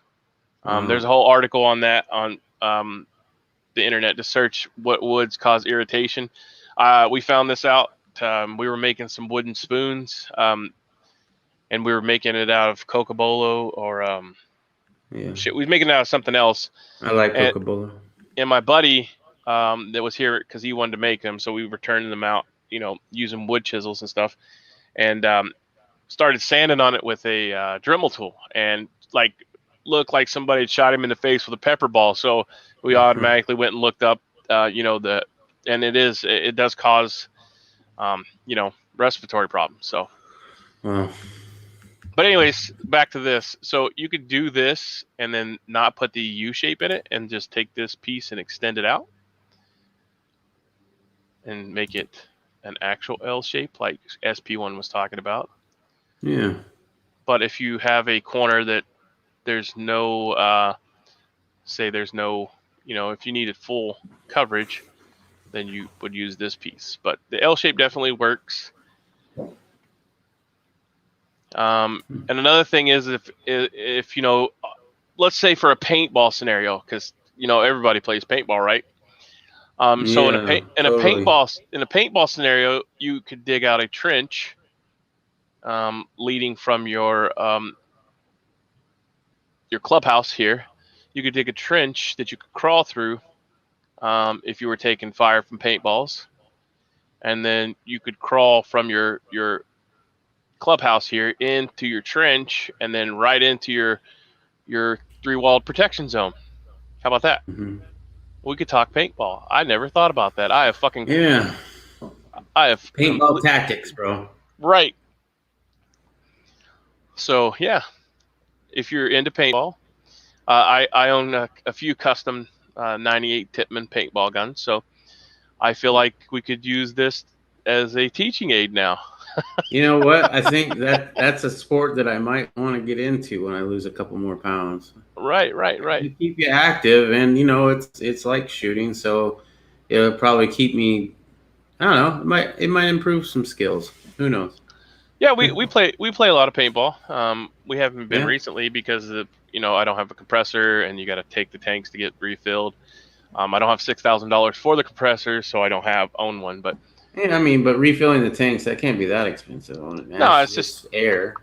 There's a whole article on that on the internet to search what woods cause irritation. We found this out. We were making some wooden spoons, and we were making it out of cocobolo or Yeah. shit, we was making it out of something else. I like And, Coca-Cola. and my buddy that was here because he wanted to make them, so we were turning them out, using wood chisels and stuff, and started sanding on it with a Dremel tool, and like looked like somebody had shot him in the face with a pepper ball. So we automatically went and looked up, and it does cause, respiratory problems. So, Wow. but anyways, back to this. So you could do this and then not put the U shape in it, and just take this piece and extend it out, and make it an actual L shape, like SP1 was talking about. Yeah. But if you have a corner that there's no, if you needed full coverage, then you would use this piece. But the L shape definitely works. And another thing is, if let's say for a paintball scenario, because everybody plays paintball, right? So in a totally. paintball scenario, you could dig out a trench, leading from your clubhouse here. You could dig a trench that you could crawl through, if you were taking fire from paintballs, and then you could crawl from your clubhouse here into your trench, and then right into your 3-walled protection zone. How about that? Mm-hmm. We could talk paintball. I never thought about that. I have paintball tactics, bro. Right. So yeah, if you're into paintball, I own a few custom 98 Tippmann paintball guns, so I feel like we could use this as a teaching aid now. You know what? I think that's a sport that I might want to get into when I lose a couple more pounds. Right. You keep you active, and it's like shooting, so it'll probably keep me. I don't know. It might improve some skills. Who knows? Yeah, we play a lot of paintball. We haven't been recently because I don't have a compressor, and you got to take the tanks to get refilled. I don't have $6,000 for the compressor, so I don't own one. But yeah, but refilling the tanks, that can't be that expensive on it, man. No, it's just air.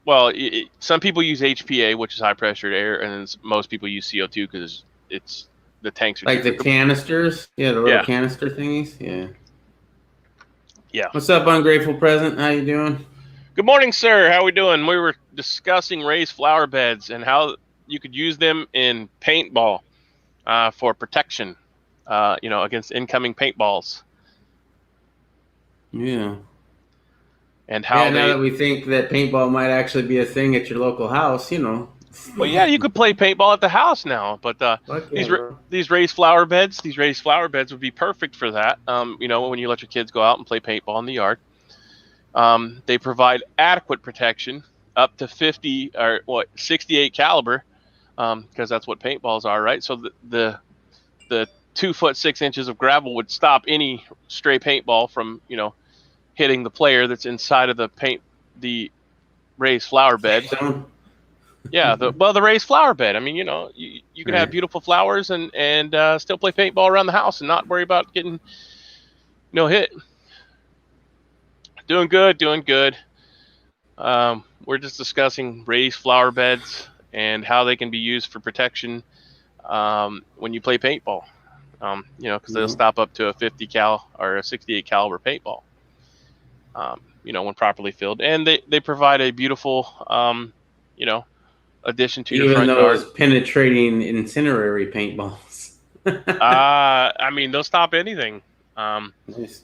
Well, some people use HPA, which is high pressured air, and most people use CO2 because it's the tanks are like the canisters. Yeah, the little canister thingies. Yeah. Yeah. What's up, Ungrateful Present? How you doing? Good morning, sir. How we doing? We were discussing raised flower beds and how you could use them in paintball for protection, against incoming paintballs. Yeah. And how now that we think that paintball might actually be a thing at your local house, Well, yeah, you could play paintball at the house now, but these raised flower beds would be perfect for that. When you let your kids go out and play paintball in the yard, they provide adequate protection up to 50 or 68 caliber, because that's what paintballs are, right? So the 2 foot 6 inches of gravel would stop any stray paintball from hitting the player that's inside of the raised flower bed. Yeah, the raised flower bed. I mean, you can have beautiful flowers and still play paintball around the house and not worry about getting hit. Doing good. We're just discussing raised flower beds and how they can be used for protection when you play paintball. Because they'll stop up to a 50 cal or a 68 caliber paintball. When properly filled, and they provide a beautiful, addition to your front yard. Those penetrating incinerary paintballs. They'll stop anything. Nice.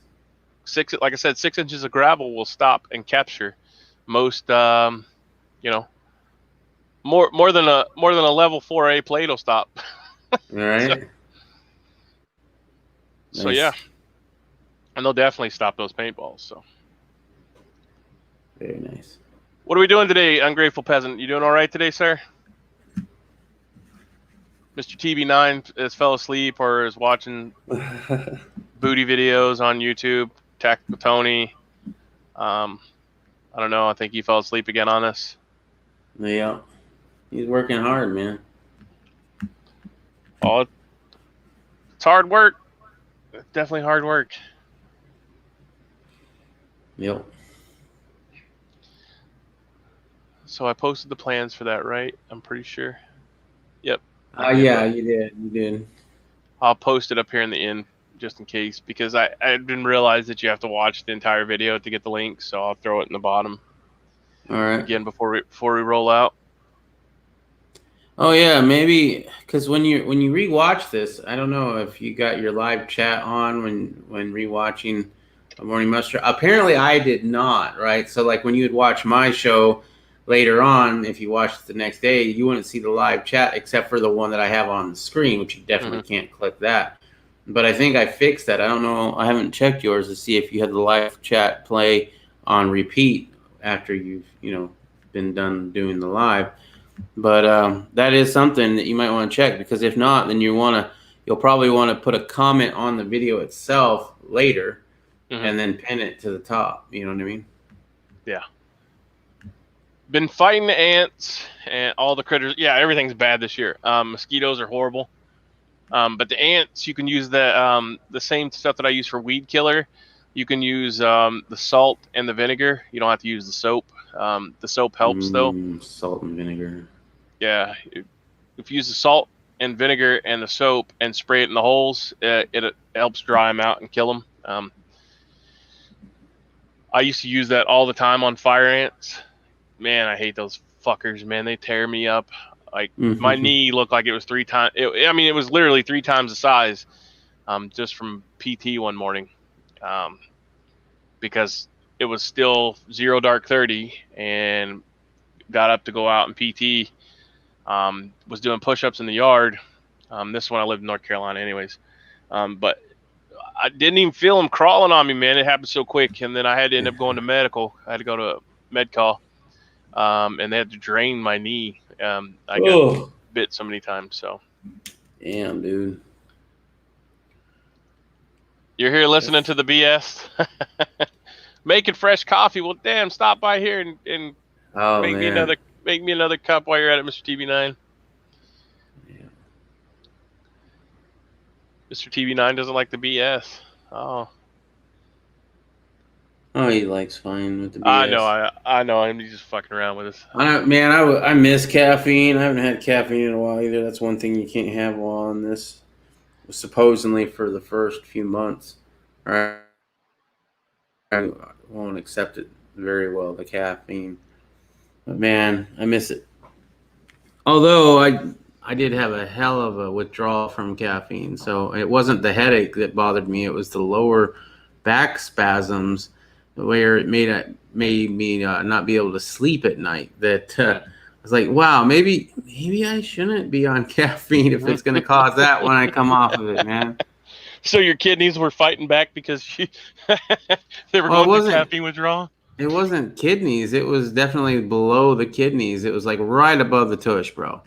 Like I said, 6 inches of gravel will stop and capture most. More than a level 4A plate will stop. All right. So yeah, and they'll definitely stop those paintballs. So very nice. What are we doing today, Ungrateful Peasant? You doing all right today, sir? Mr. TB9 has fell asleep or is watching booty videos on YouTube. Tactical Tony. I don't know. I think he fell asleep again on us. Yeah. He's working hard, man. Oh, it's hard work. Definitely hard work. Yep. So I posted the plans for that, right? I'm pretty sure. Yeah, you did. You did. I'll post it up here in the end just in case, because I didn't realize that you have to watch the entire video to get the link, so I'll throw it in the bottom. All right. Again, before we roll out. Oh yeah, maybe because when you rewatch this, I don't know if you got your live chat on when rewatching Morning Muster. Apparently, I did not. Right, so like when you would watch my show later on, if you watched it the next day, you wouldn't see the live chat except for the one that I have on the screen, which you definitely can't click that. But I think I fixed that. I don't know. I haven't checked yours to see if you had the live chat play on repeat after you've been done doing the live. But that is something that you might want to check, because if not, then you'll probably want to put a comment on the video itself later and then pin it to the top. You know what I mean? Yeah. Been fighting the ants and all the critters. Yeah, everything's bad this year. Mosquitoes are horrible. But the ants, you can use the same stuff that I use for weed killer. You can use the salt and the vinegar. You don't have to use the soap. The soap helps though. Salt and vinegar. Yeah, if you use the salt and vinegar and the soap and spray it in the holes, it helps dry them out and kill them. I used to use that all the time on fire ants. Man, I hate those fuckers, man. They tear me up. Like my knee looked like it was 3 times. It was literally 3 times the size, just from PT one morning, because it was still 0 dark 30 and got up to go out and PT. Was doing push-ups in the yard. This one I lived in North Carolina anyways. But I didn't even feel them crawling on me, man. It happened so quick. And then I had to end up going to medical. I had to go to med call. And they had to drain my knee. I got bit so many times. So, damn, dude. You're here listening to the BS, making fresh coffee. Well, damn, stop by here and make me another cup while you're at it, Mr. TV9. Yeah. Mr. TV9 doesn't like the BS. Oh, he likes fine with the BS. I know him. He's just fucking around with us. I miss caffeine. I haven't had caffeine in a while either. That's one thing you can't have while on this. Supposedly for the first few months. All right. I won't accept it very well, the caffeine. But man, I miss it. Although I did have a hell of a withdrawal from caffeine. So it wasn't the headache that bothered me. It was the lower back spasms where it made me not be able to sleep at night. That I was like, wow, maybe I shouldn't be on caffeine if it's going to cause that when I come off of it, man. So your kidneys were fighting back because they were going through caffeine withdrawal? It wasn't kidneys. It was definitely below the kidneys. It was like right above the tush, bro.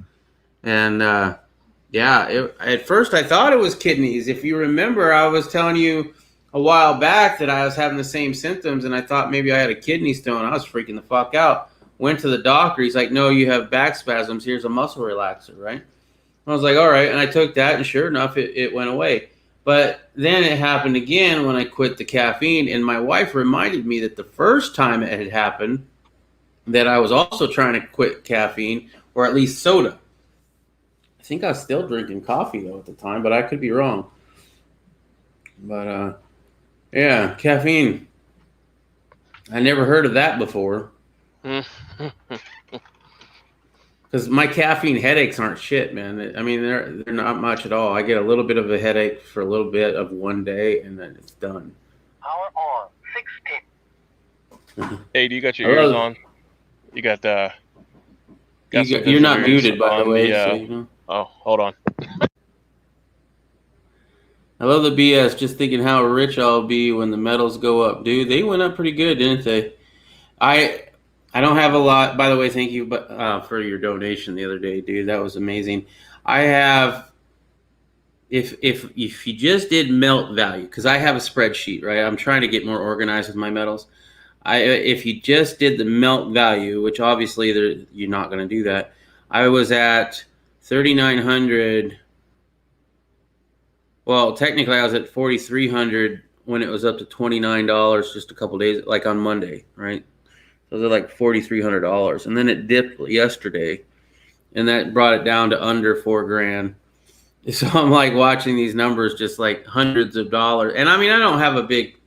And at first I thought it was kidneys. If you remember, I was telling you a while back that I was having the same symptoms, and I thought maybe I had a kidney stone. I was freaking the fuck out. Went to the doctor. He's like, no, you have back spasms. Here's a muscle relaxer, right? I was like, all right. And I took that, and sure enough, it went away. But then it happened again when I quit the caffeine, and my wife reminded me that the first time it had happened that I was also trying to quit caffeine, or at least soda. I think I was still drinking coffee, though, at the time, but I could be wrong. But, yeah, caffeine. I never heard of that before. Because my caffeine headaches aren't shit, man. I mean, they're not much at all. I get a little bit of a headache for a little bit of one day, and then it's done. Power on. 16. Hey, do you got your ears on? You got the... You're not muted, by the way. So you know. Oh, hold on. I love the BS, just thinking how rich I'll be when the metals go up. Dude, they went up pretty good, didn't they? I don't have a lot. By the way, thank you for your donation the other day, dude. That was amazing. I have, if you just did melt value, because I have a spreadsheet, right? I'm trying to get more organized with my metals. If you just did the melt value, which obviously you're not going to do that, I was at 3,900. Well, technically I was at 4,300 when it was up to $29 just a couple days, like on Monday, right? So they're like $4,300, and then it dipped yesterday, and that brought it down to under $4,000. So I'm like watching these numbers, just like hundreds of dollars. And I mean, I don't have a big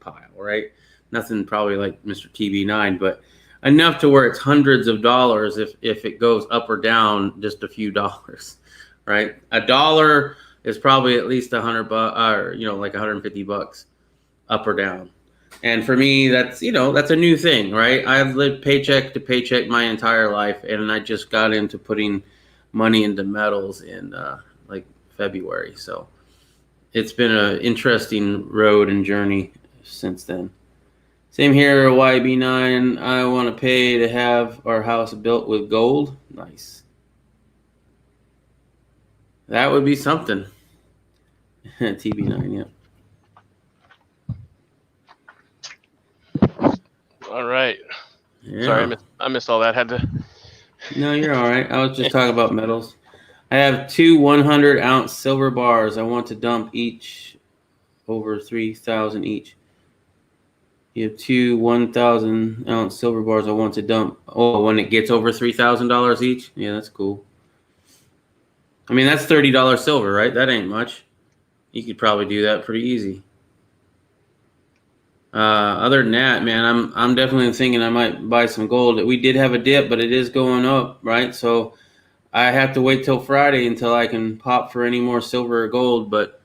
pile, right? Nothing probably like Mr. TB9, but enough to where it's hundreds of dollars if it goes up or down just a few dollars, right? $1 is probably at least $100, or like $150 up or down. And for me, that's that's a new thing, right? I've lived paycheck to paycheck my entire life, and I just got into putting money into metals in like February. So it's been an interesting road and journey since then. Same here, YB9. I want to pay to have our house built with gold. Nice. That would be something. TB9, yeah. All right. Yeah. Sorry, I missed all that. Had to. No, you're all right. I was just talking about metals. I have 2 100-ounce silver bars. I want to dump each over 3,000 each. You have 2 1,000-ounce silver bars. I want to dump. Oh, when it gets over $3,000 each. Yeah, that's cool. I mean, that's $30 silver, right? That ain't much. You could probably do that pretty easy. Other than that, man, I'm definitely thinking I might buy some gold. We did have a dip, but it is going up, right? So I have to wait till Friday until I can pop for any more silver or gold. But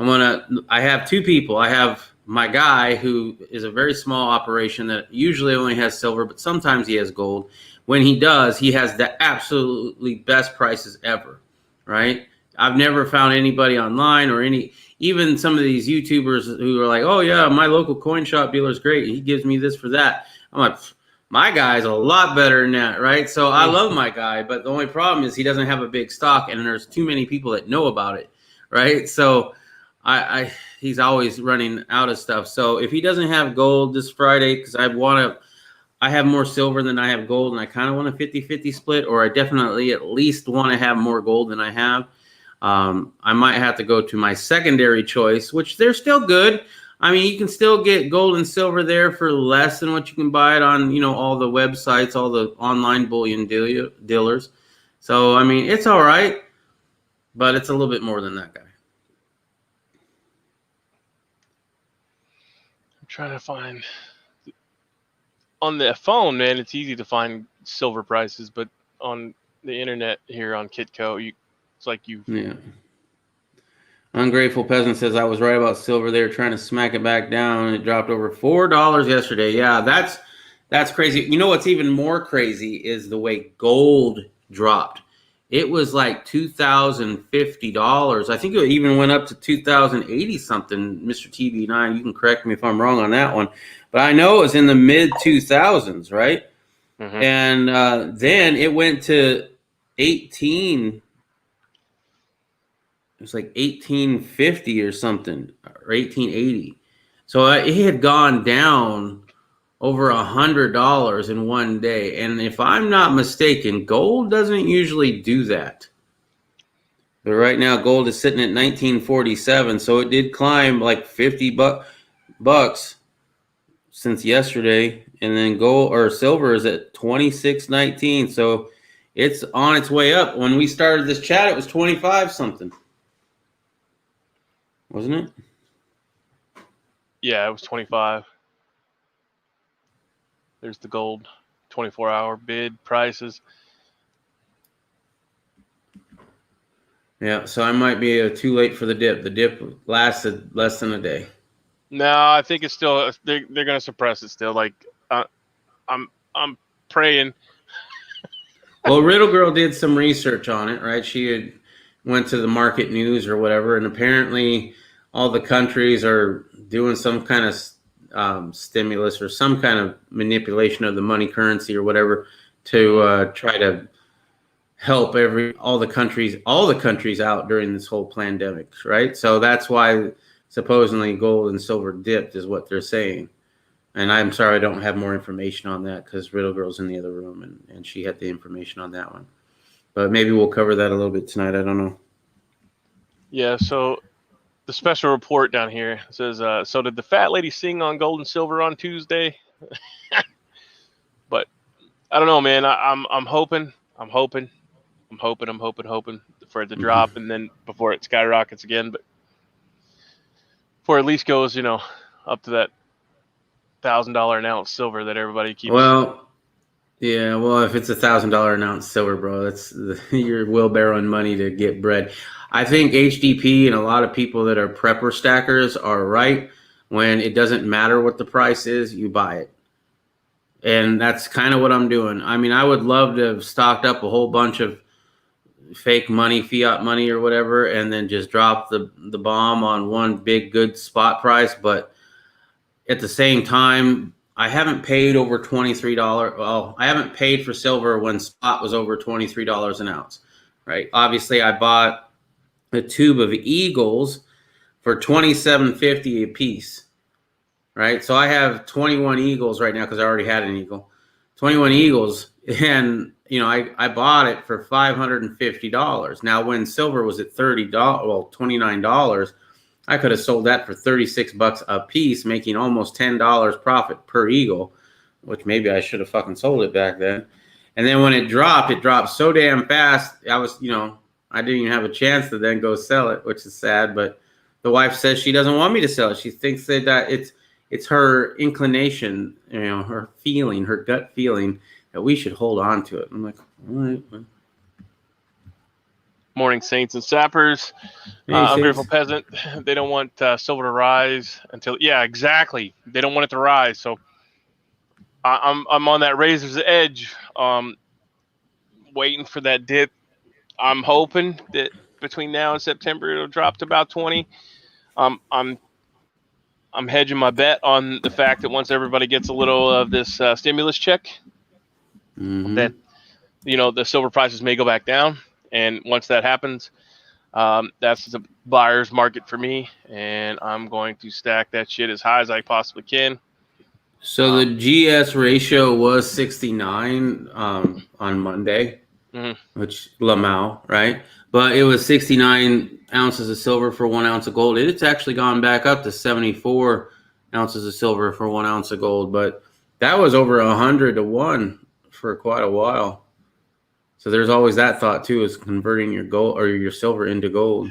I have 2 people. I have my guy, who is a very small operation that usually only has silver, but sometimes he has gold. When he does, he has the absolutely best prices ever, right? I've never found anybody online or even some of these YouTubers who are like, oh yeah, my local coin shop dealer is great. He gives me this for that. I'm like, my guy's a lot better than that, right? So I love my guy, but the only problem is he doesn't have a big stock, and there's too many people that know about it, right? So he's always running out of stuff. So if he doesn't have gold this Friday, because I have more silver than I have gold, and I kind of want a 50-50 split, or I definitely at least want to have more gold than I have. I might have to go to my secondary choice, which they're still good. I mean, you can still get gold and silver there for less than what you can buy it on, all the websites, all the online bullion dealers. So, I mean, it's all right, but it's a little bit more than that guy. I'm trying to find on the phone, man. It's easy to find silver prices, but on the internet here on Kitco, it's like Yeah. Ungrateful Peasant says, I was right about silver. They were trying to smack it back down, and it dropped over $4 yesterday. Yeah, that's crazy. You know what's even more crazy is the way gold dropped. It was like $2,050. I think it even went up to $2,080 something. Mr. TB9, you can correct me if I'm wrong on that one, but I know it was in the mid 2000s, right? Mm-hmm. And then it went to 18. It was like 1850 or something, or 1880. So it had gone down over $100 in one day. And if I'm not mistaken, gold doesn't usually do that. But right now, gold is sitting at 1947. So it did climb like 50 bucks since yesterday. And then gold or silver is at 26.19. So it's on its way up. When we started this chat, it was 25 something. Wasn't it? Yeah, it was 25. There's the gold 24-hour bid prices. Yeah, so I might be too late for the dip. The dip lasted less than a day. No, I think it's still they're going to suppress it still. Like I'm praying. Well, Riddle Girl did some research on it, right? She had went to the market news or whatever, and apparently all the countries are doing some kind of stimulus or some kind of manipulation of the money currency or whatever to try to help all the countries out during this whole pandemic, right? So that's why supposedly gold and silver dipped is what they're saying. And I'm sorry I don't have more information on that because Riddle Girl's in the other room and she had the information on that one. But maybe we'll cover that a little bit tonight. I don't know. Yeah, so the special report down here says, so did the fat lady sing on gold and silver on Tuesday? But I don't know, man. I'm hoping. I'm hoping for it to drop, and then before it skyrockets again. But before it at least goes, up to that $1,000 an ounce silver that everybody keeps. Well, yeah. Well, if it's $1,000 an ounce silver, bro, that's your wheelbarrowing money to get bread. I think HDP and a lot of people that are prepper stackers are right. When it doesn't matter what the price is, you buy it. And that's kind of what I'm doing. I mean, I would love to have stocked up a whole bunch of fake money, fiat money or whatever, and then just drop the bomb on one big good spot price. But at the same time, I haven't paid over $23. Well, I haven't paid for silver when spot was over $23 an ounce, right? Obviously, I bought a tube of Eagles for $27.50 a piece. Right, so I have 21 Eagles right now because I already had an Eagle. 21 Eagles, and I bought it for $550. Now, when silver was at $29, I could have sold that for $36 a piece, making almost $10 profit per Eagle, which maybe I should have fucking sold it back then. And then when it dropped so damn fast. I didn't even have a chance to then go sell it, which is sad. But the wife says she doesn't want me to sell it. She thinks that it's her inclination, her feeling, her gut feeling that we should hold on to it. I'm like, all right. Morning, Saints and Sappers. Hey, Ungrateful Peasant. They don't want silver to rise until, exactly. They don't want it to rise. So I'm on that razor's edge, waiting for that dip. I'm hoping that between now and September it'll drop to about 20. I'm hedging my bet on the fact that once everybody gets a little of this stimulus check, that the silver prices may go back down, and once that happens, that's the buyer's market for me, and I'm going to stack that shit as high as I possibly can. So the GS ratio was 69 on Monday, which Lamau, right? But it was 69 ounces of silver for 1 ounce of gold. It's actually gone back up to 74 ounces of silver for 1 ounce of gold, but that was over 100 to 1 for quite a while. So there's always that thought too, is converting your gold or your silver into gold.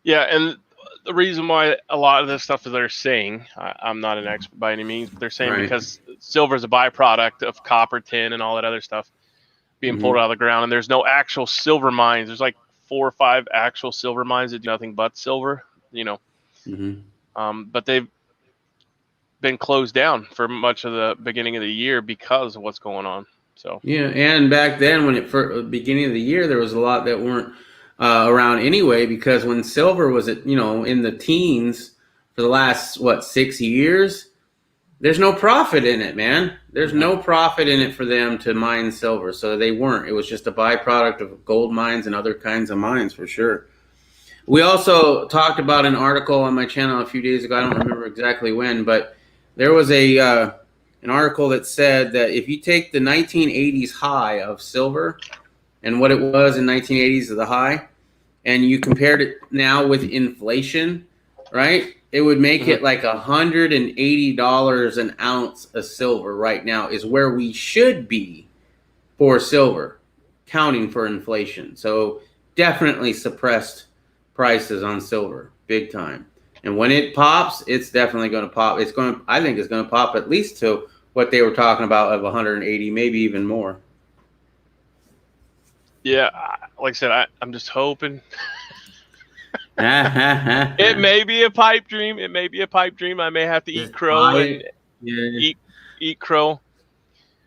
Yeah, and the reason why a lot of this stuff that they're saying, I'm not an expert by any means, but they're saying because silver is a byproduct of copper, tin, and all that other stuff being pulled out of the ground, and there's no actual silver mines. There's like 4 or 5 actual silver mines that do nothing but silver, but they've been closed down for much of the beginning of the year because of what's going on. So yeah, and back then when beginning of the year, there was a lot that weren't around anyway, because when silver was at in the teens for the last 6 years, there's no profit in it, man. There's no profit in it for them to mine silver. So they weren't. It was just a byproduct of gold mines and other kinds of mines for sure. We also talked about an article on my channel a few days ago. I don't remember exactly when, but there was an article that said that if you take the 1980s high of silver and what it was in 1980s of the high, and you compared it now with inflation, right? It would make it like $180 an ounce of silver right now is where we should be for silver, counting for inflation. So definitely suppressed prices on silver, big time. And when it pops, it's definitely going to pop. I think it's going to pop at least to what they were talking about of 180, maybe even more. Yeah, like I said, I'm just hoping. It may be a pipe dream. I may have to eat crow and eat crow.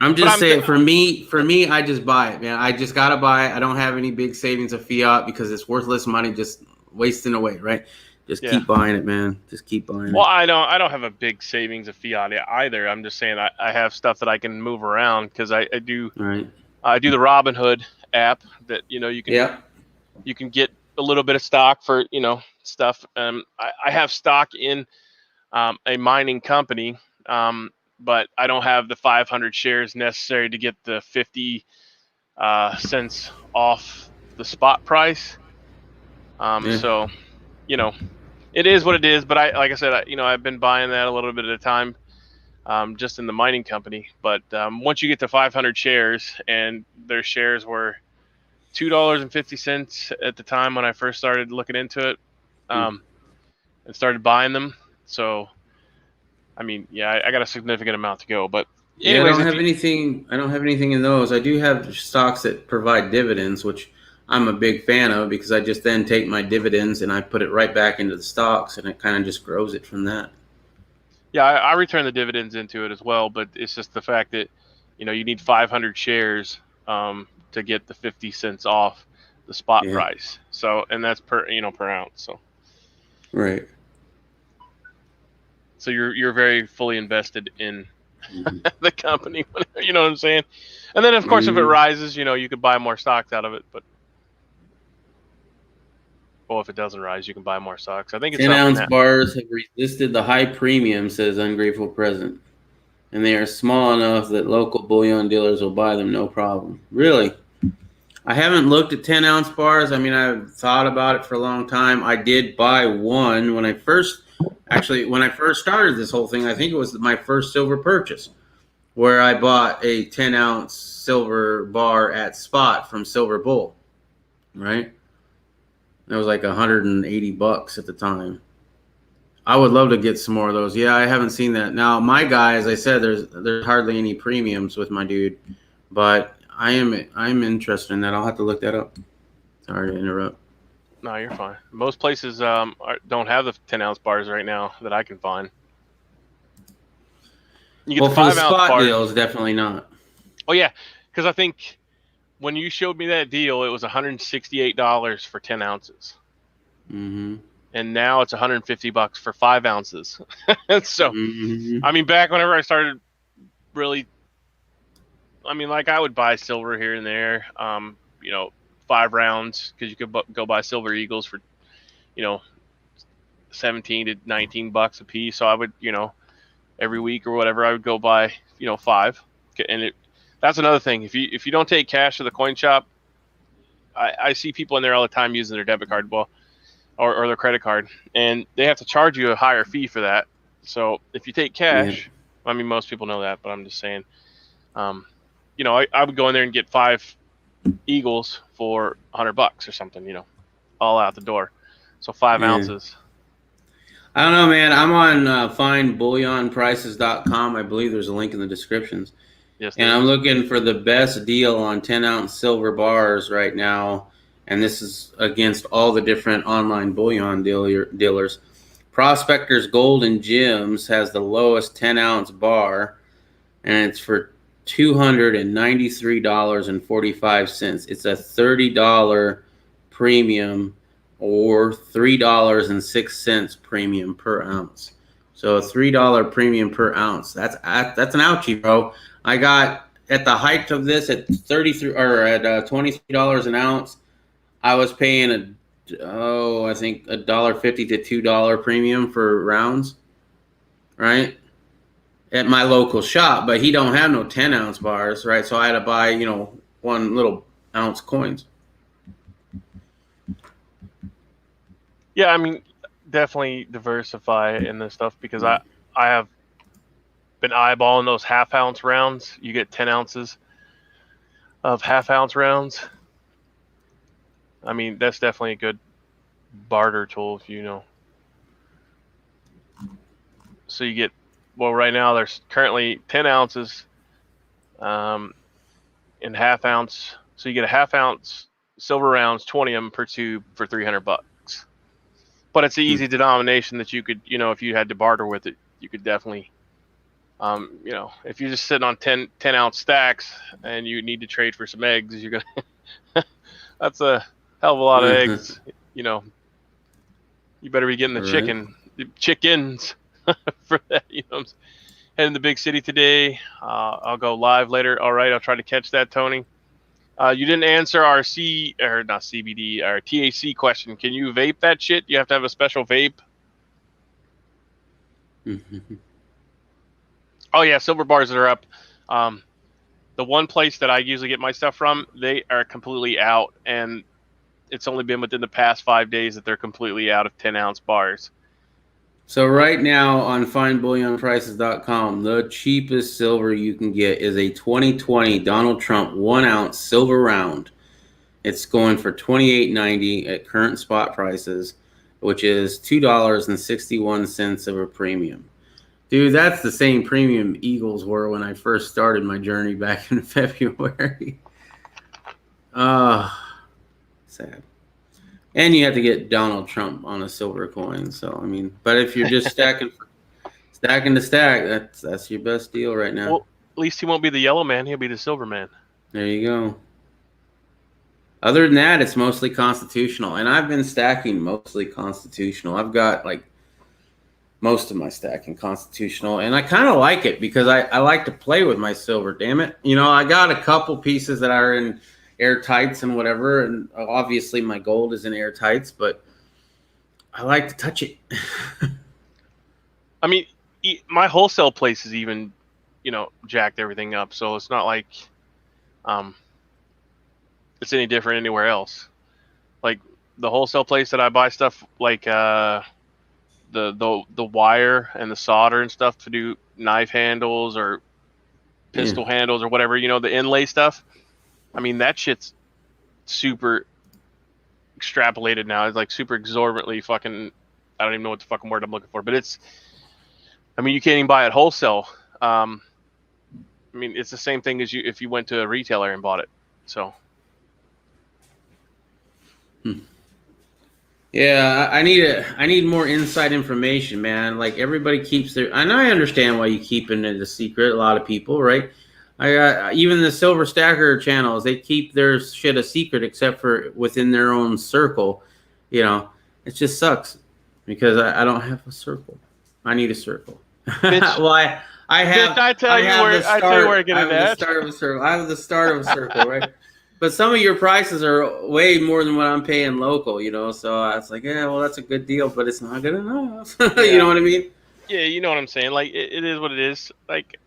I'm just saying, for me, I just buy it, man. I just gotta buy it. I don't have any big savings of fiat because it's worthless money, just wasting away, right? Just keep buying it, man. Just keep buying it. Well, I don't have a big savings of fiat either. I'm just saying I have stuff that I can move around because I do. Right. I do the Robinhood app that you can get a little bit of stock for stuff. I have stock in a mining company, but I don't have the 500 shares necessary to get the 50 cents off the spot price. So it is what it is. But like I said, I've been buying that a little bit at a time. just in the mining company. But once you get to 500 shares, and their shares were $2.50 at the time when I first started looking into it, and started buying them. So, I mean, yeah, I got a significant amount to go. But Yeah, anyways, I don't have anything in those. I do have stocks that provide dividends, which I'm a big fan of because I just then take my dividends and I put it right back into the stocks, and it kind of just grows it from that. yeah, I return the dividends into it as well. But it's just the fact that, you need 500 shares to get the 50 cents off the spot Yeah. price. So, and that's per ounce. So, Right. so you're very fully invested in Mm-hmm. the company. You know what I'm saying? And then, of course, if it rises, you could buy more stocks out of it. But well, if it doesn't rise, you can buy more stocks. I think it's 10-ounce bars have resisted the high premium, says Ungrateful Present, and they are small enough that local bullion dealers will buy them no problem. Really? I haven't looked at 10-ounce bars. I mean, I've thought about it for a long time. I did buy one when I first started this whole thing. I think it was my first silver purchase, where I bought a 10-ounce silver bar at spot from Silver Bull, right? It was like $180 at the time. I would love to get some more of those. Yeah, I haven't seen that. Now, my guy, as I said, there's hardly any premiums with my dude, but I'm interested in that. I'll have to look that up. Sorry to interrupt. No, you're fine. Most places don't have the 10-ounce bars right now that I can find. You get Well, the for the 5-ounce spot bars. deals, definitely not. Oh yeah, because I think when you showed me that deal, it was $168 for 10 ounces. Mm-hmm. And now it's $150 for 5 ounces. So, Mm-hmm. I mean, back whenever I started really, I mean, like I would buy silver here and there, 5 rounds, because you could go buy silver eagles for, 17 to $19 a piece. So I would, every week or whatever, I would go buy, 5. And that's another thing. If you don't take cash to the coin shop, I see people in there all the time using their debit card. Well, or their credit card, and they have to charge you a higher fee for that. So if you take cash, I mean, most people know that, but I'm just saying, I would go in there and get 5 eagles for $100 or something, all out the door. So 5 ounces. I don't know, man. I'm on findbullionprices.com. I believe there's a link in the descriptions. Yes, and I'm looking for the best deal on 10-ounce silver bars right now. And this is against all the different online bullion dealers. Prospectors Gold and Gems has the lowest 10-ounce bar, and it's for $293.45. It's a $30 premium or $3.06 premium per ounce. So a $3 premium per ounce. That's an ouchie, bro. I got at the height of this at $23 an ounce. I was paying I think $1.50 to $2 premium for rounds, right? At my local shop, but he don't have no 10-ounce bars, right? So I had to buy, 1 little ounce coins. Yeah, I mean, definitely diversify in this stuff, because I have been eyeballing those half-ounce rounds. You get 10 ounces of half-ounce rounds. I mean, that's definitely a good barter tool, if you know. So you get, well, right now there's currently 10 ounces in half-ounce. So you get a half-ounce silver rounds, 20 of them per tube for $300. But it's an easy denomination that you could, if you had to barter with it, you could definitely, if you're just sitting on 10 ounce stacks and you need to trade for some eggs, you're going to, that's a hell of a lot of eggs. You better be getting the chickens for that. Heading to the big city today. I'll go live later. All right. I'll try to catch that, Tony. You didn't answer our not CBD, our THC question. Can you vape that shit? You have to have a special vape. Oh yeah, silver bars that are up. The one place that I usually get my stuff from, they are completely out, and it's only been within the past 5 days that they're completely out of 10-ounce bars. So right now on findbullionprices.com, the cheapest silver you can get is a 2020 Donald Trump 1 ounce silver round. It's going for $28.90 at current spot prices, which is $2.61 of a premium. Dude, that's the same premium Eagles were when I first started my journey back in February. Sad. And you have to get Donald Trump on a silver coin. So I mean, but if you're just stacking to stack, that's your best deal right now. Well, at least he won't be the yellow man; he'll be the silver man. There you go. Other than that, it's mostly constitutional, and I've been stacking mostly constitutional. I've got like most of my stacking constitutional, and I kind of like it because I like to play with my silver. Damn it, you know, I got a couple pieces that are in airtights and whatever, and obviously my gold is in airtights, but I like to touch it. I mean, my wholesale place is even, you know, jacked everything up, so it's not like it's any different anywhere else. Like the wholesale place that I buy stuff like the wire and the solder and stuff to do knife handles or pistol handles or whatever, you know, the inlay stuff. I mean, that shit's super extrapolated now. It's like super exorbitantly fucking, I don't even know what the fucking word I'm looking for, but it's, I mean, you can't even buy it wholesale. I mean, it's the same thing as if you went to a retailer and bought it. So. Yeah, I need more inside information, man. Like everybody keeps their, and I understand why you keep it a secret. A lot of people, right? Even the Silver Stacker channels, they keep their shit a secret except for within their own circle. You know, it just sucks because I don't have a circle. I need a circle. Well, I have. I tell you where I get it at. The start of a circle. I have the start of a circle, right? But some of your prices are way more than what I'm paying local, you know. So I was like, yeah, well, that's a good deal, but it's not good enough. Yeah. You know what I mean? Yeah, you know what I'm saying. Like it is what it is. Like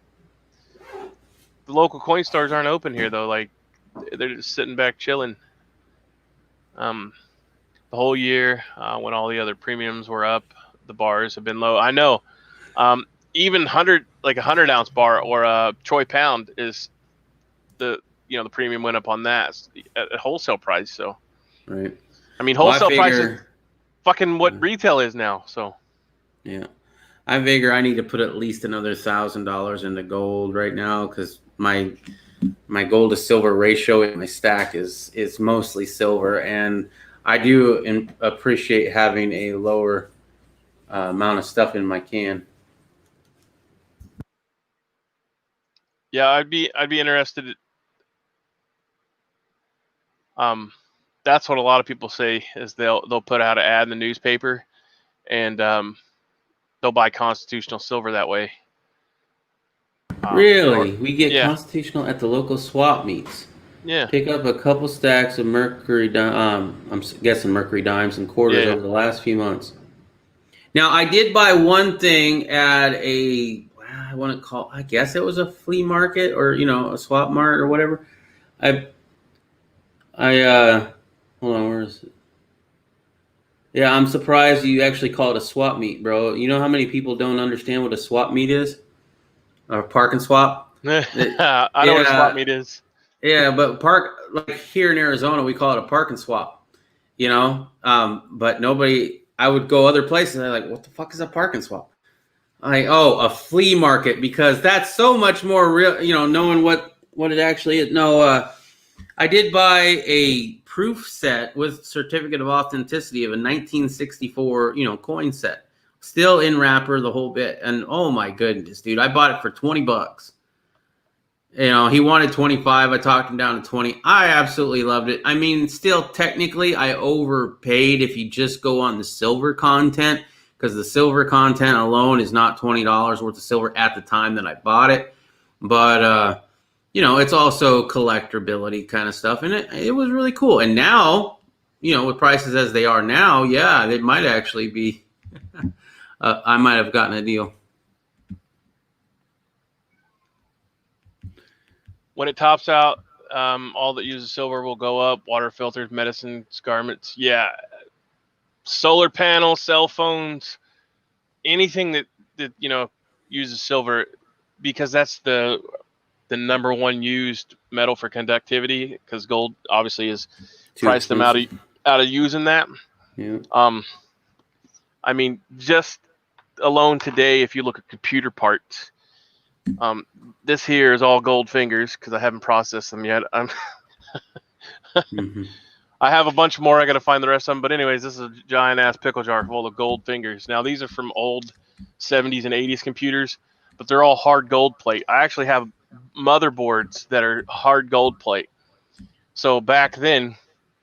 the local coin stores aren't open here though. Like they're just sitting back chilling. The whole year when all the other premiums were up, the bars have been low. I know. Even 100 ounce bar or a troy pound is the premium went up on that at wholesale price. So, right. I mean, wholesale price is fucking what retail is now. So, yeah, I figure I need to put at least another $1,000 into gold right now because my gold to silver ratio in my stack is mostly silver, and I do appreciate having a lower amount of stuff in my can. Yeah, I'd be interested. That's what a lot of people say is they'll put out an ad in the newspaper, and they'll buy constitutional silver that way. Really? We get constitutional at the local swap meets. Yeah. Pick up a couple stacks of mercury. I'm guessing mercury dimes and quarters over the last few months. Now I did buy one thing at I guess it was a flea market or a swap mart or whatever. I hold on, where is it? Yeah, I'm surprised you actually call it a swap meet, bro. You know how many people don't understand what a swap meet is? Or park and swap? I know what a swap meet is. Yeah, but like here in Arizona, we call it a park and swap. But nobody. I would go other places and they're like, "What the fuck is a park and swap?" A flea market, because that's so much more real. Knowing what it actually is. No, I did buy a proof set with certificate of authenticity of a 1964, coin set. Still in wrapper, the whole bit. And oh my goodness, dude, I bought it for $20. He wanted 25. I talked him down to 20. I absolutely loved it. I mean, still technically I overpaid if you just go on the silver content, because the silver content alone is not $20 worth of silver at the time that I bought it. But it's also collectability kind of stuff, and it was really cool. And now, with prices as they are now, yeah, they might actually be. I might have gotten a deal. When it tops out, all that uses silver will go up. Water filters, medicines, garments. Yeah. Solar panels, cell phones, anything that uses silver, because that's the number one used metal for conductivity, because gold obviously is priced them out of using that. Yeah. I mean, just alone today, if you look at computer parts, this here is all gold fingers because I haven't processed them yet. Mm-hmm. I have a bunch more. I got to find the rest of them. But anyways, this is a giant ass pickle jar full of gold fingers. Now these are from old 70s and 80s computers, but they're all hard gold plate. I actually have motherboards that are hard gold plate. So back then,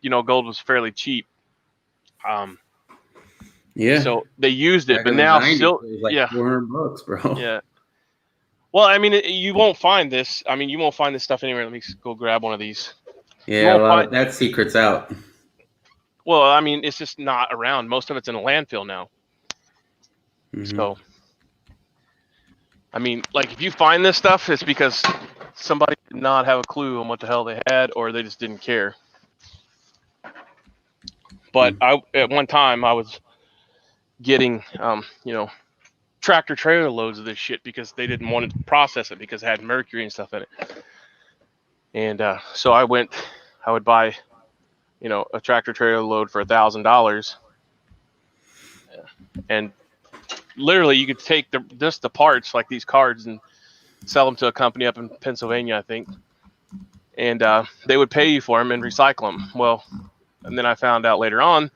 gold was fairly cheap. Yeah. So they used it, Back but in the now 90s, still, it was like $400, bro. Yeah. Well, I mean, you won't find this. I mean, you won't find this stuff anywhere. Let me go grab one of these. Yeah, that secret's out. Well, I mean, it's just not around. Most of it's in a landfill now. Mm-hmm. So, I mean, like, if you find this stuff, it's because somebody did not have a clue on what the hell they had, or they just didn't care. But at one time, I was getting, tractor trailer loads of this shit because they didn't want to process it because it had mercury and stuff in it. And so I would buy, a tractor trailer load for $1,000. And literally you could take just the parts, like these cards, and sell them to a company up in Pennsylvania, I think. And they would pay you for them and recycle them. Well, and then I found out later on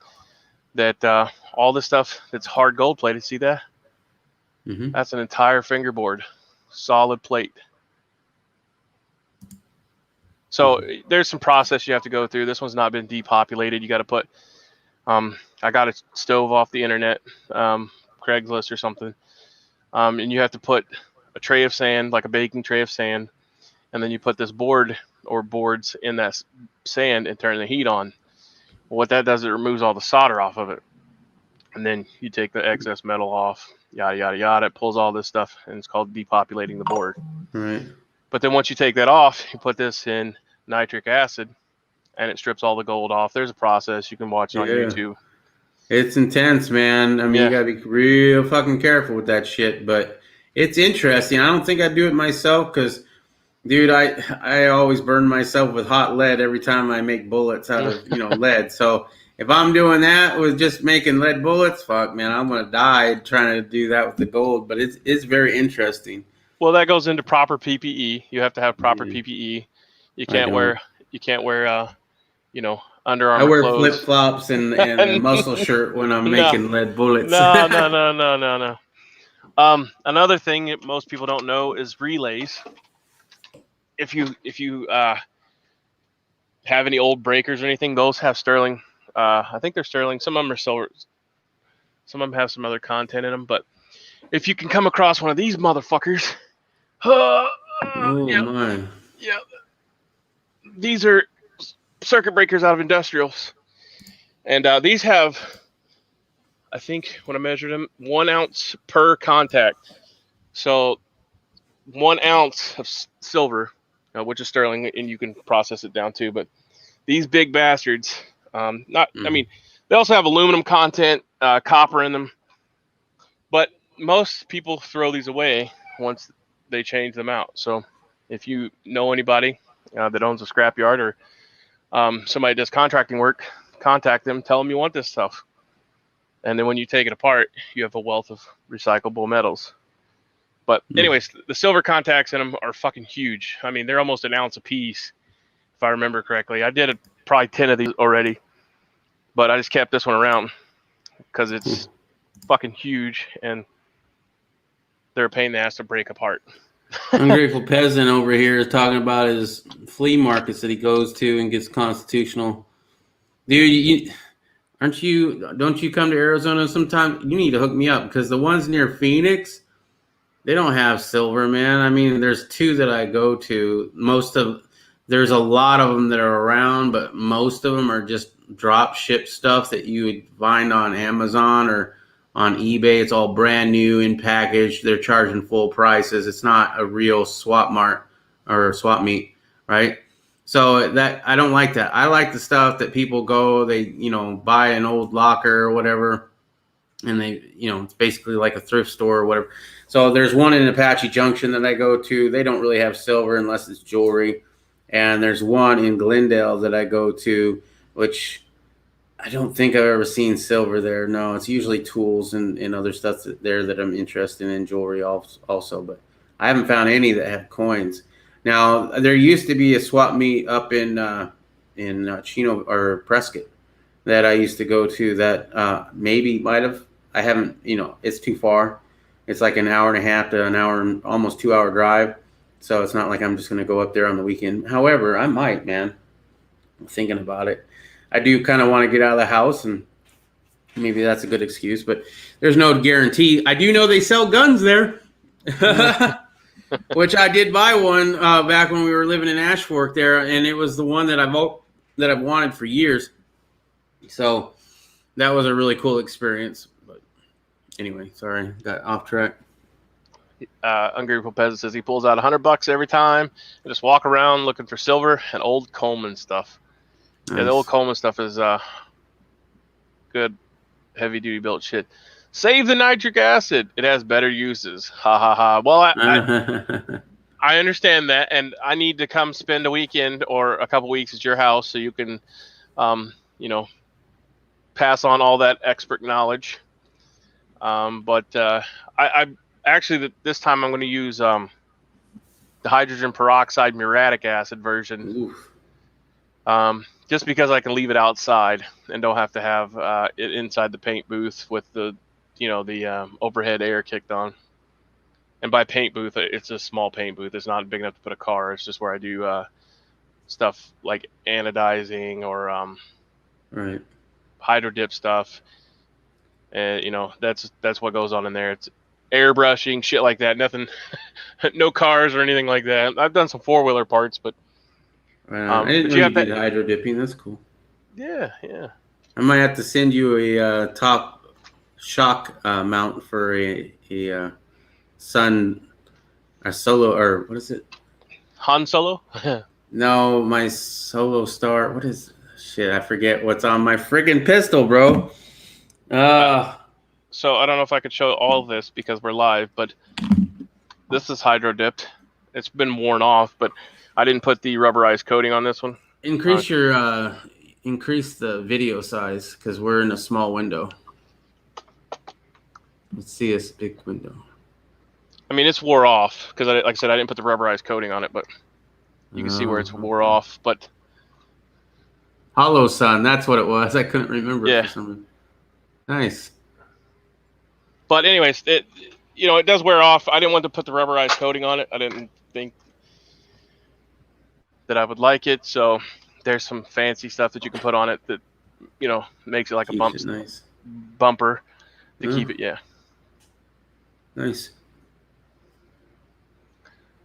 that all this stuff that's hard gold plated, see that? Mm-hmm. That's an entire fingerboard, solid plate. So there's some process you have to go through. This one's not been depopulated. You got to put, I got a stove off the internet, Craigslist or something. And you have to put a tray of sand, like a baking tray of sand. And then you put this board or boards in that sand and turn the heat on. What that does, it removes all the solder off of it. And then you take the excess metal off, yada, yada, yada. It pulls all this stuff, and it's called depopulating the board. Right. But then once you take that off, you put this in nitric acid, and it strips all the gold off. There's a process. You can watch it on YouTube. It's intense, man. I mean, you got to be real fucking careful with that shit. But it's interesting. I don't think I'd do it myself because, dude, I always burn myself with hot lead every time I make bullets out of, lead. So if I'm doing that with just making lead bullets, fuck, man, I'm going to die trying to do that with the gold. But it's very interesting. Well, that goes into proper PPE. You have to have proper PPE. You can't wear Under Armour I wear clothes. flip flops and a muscle shirt when I'm making lead bullets. No. Another thing that most people don't know is relays. If you have any old breakers or anything, those have sterling. I think they're sterling. Some of them are silver. Some of them have some other content in them. But if you can come across one of these motherfuckers, my. Yeah. These are circuit breakers out of industrials. And these have, I think when I measured them, 1 ounce per contact. So 1 ounce of silver, which is sterling, and you can process it down too. But these big bastards, I mean, they also have aluminum content, copper in them. But most people throw these away once they change them out. So if you know anybody that owns a scrapyard or somebody does contracting work, contact them, tell them you want this stuff. And then when you take it apart, you have a wealth of recyclable metals. But anyways, the silver contacts in them are fucking huge. I mean, they're almost 1 ounce a piece, if I remember correctly. I did probably 10 of these already, but I just kept this one around because it's fucking huge and they're a pain in the ass to break apart. Ungrateful Peasant over here is talking about his flea markets that he goes to and gets constitutional. Dude, don't you come to Arizona sometime? You need to hook me up because the ones near Phoenix, they don't have silver, man. I mean, there's 2 that I go to. There's a lot of them that are around, but most of them are just drop ship stuff that you would find on Amazon or on eBay. It's all brand new in package. They're charging full prices. It's not a real swap mart or swap meet, right? So that I don't like that. I like the stuff that people go, they buy an old locker or whatever, and they, it's basically like a thrift store or whatever. So there's one in Apache Junction that I go to. They don't really have silver unless it's jewelry. And there's one in Glendale that I go to, which I don't think I've ever seen silver there. No, it's usually tools and other stuff there that I'm interested in, jewelry also. But I haven't found any that have coins. Now, there used to be a swap meet up in Chino or Prescott that I used to go to that maybe might have. I haven't, it's too far. It's like an hour and a half to an hour and almost 2 hour drive. So it's not like I'm just going to go up there on the weekend. However, I might, man. I'm thinking about it. I do kind of want to get out of the house, and maybe that's a good excuse, but there's no guarantee. I do know they sell guns there, which I did buy one back when we were living in Ashfork there, and it was the one that I've wanted for years. So that was a really cool experience. But anyway, sorry, got off track. Ungrateful Peasant says he pulls out $100 every time and just walk around looking for silver and old Coleman stuff. Nice. Yeah, the old Coleman stuff is good, heavy duty built shit. Save the nitric acid; it has better uses. Ha ha ha. Well, I understand that, and I need to come spend a weekend or a couple weeks at your house so you can, pass on all that expert knowledge. But I actually this time I'm going to use the hydrogen peroxide muriatic acid version. Just because I can leave it outside and don't have to have it inside the paint booth with the overhead air kicked on. And by paint booth, it's a small paint booth. It's not big enough to put a car. It's just where I do stuff like anodizing or right. hydro dip stuff. And that's what goes on in there. It's airbrushing, shit like that. Nothing, no cars or anything like that. I've done some 4-wheeler parts, but I didn't know you did hydro dipping. That's cool. Yeah. I might have to send you a top shock mount for a Solo, or what is it? Han Solo? No, my Solo Star. What is shit? I forget what's on my friggin' pistol, bro. So I don't know if I could show all of this because we're live, but this is hydro dipped. It's been worn off, but I didn't put the rubberized coating on this one. Increase the video size because we're in a small window. Let's see this big window. I mean, it's wore off because, like I said, I didn't put the rubberized coating on it, but you can see where it's wore off. But Hollow Sun, that's what it was. I couldn't remember. Yeah. For some reason. Nice. But anyways, it does wear off. I didn't want to put the rubberized coating on it. I didn't think that I would like it. So there's some fancy stuff that you can put on it that, makes it like Keeps a nice. bumper to keep it. Yeah. Nice.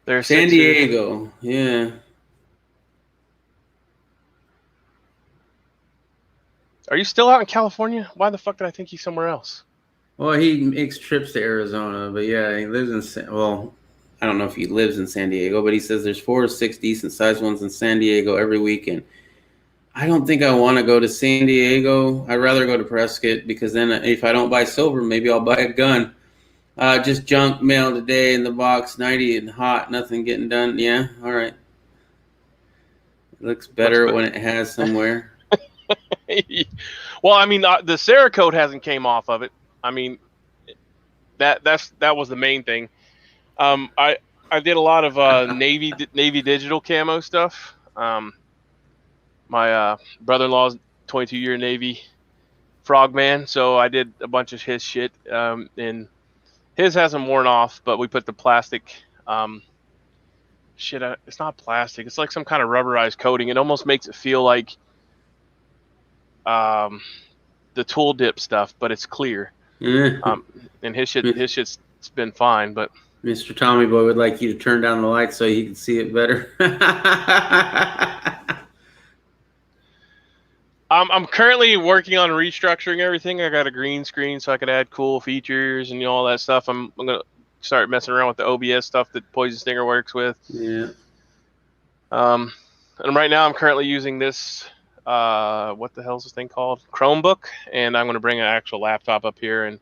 There's San Diego. Yeah. Are you still out in California? Why the fuck did I think he's somewhere else? Well, he makes trips to Arizona, but yeah, he lives in I don't know if he lives in San Diego, but he says there's 4 or 6 decent-sized ones in San Diego every weekend. I don't think I want to go to San Diego. I'd rather go to Prescott because then if I don't buy silver, maybe I'll buy a gun. Just junk mail today in the box, 90 and hot, nothing getting done. Yeah, all right. It looks better when it has somewhere. Well, I mean, the Cerakote hasn't came off of it. I mean, that was the main thing. I did a lot of Navy digital camo stuff. My brother-in-law's 22-year Navy frogman, so I did a bunch of his shit. And his hasn't worn off, but we put the plastic. It's not plastic. It's like some kind of rubberized coating. It almost makes it feel like the tool dip stuff, but it's clear. And his shit's been fine, but Mr. Tommy Boy would like you to turn down the lights so he can see it better. I'm currently working on restructuring everything. I got a green screen so I could add cool features and all that stuff. I'm gonna start messing around with the OBS stuff that Poison Stinger works with. Yeah. And right now I'm currently using this what the hell's this thing called? Chromebook, and I'm going to bring an actual laptop up here and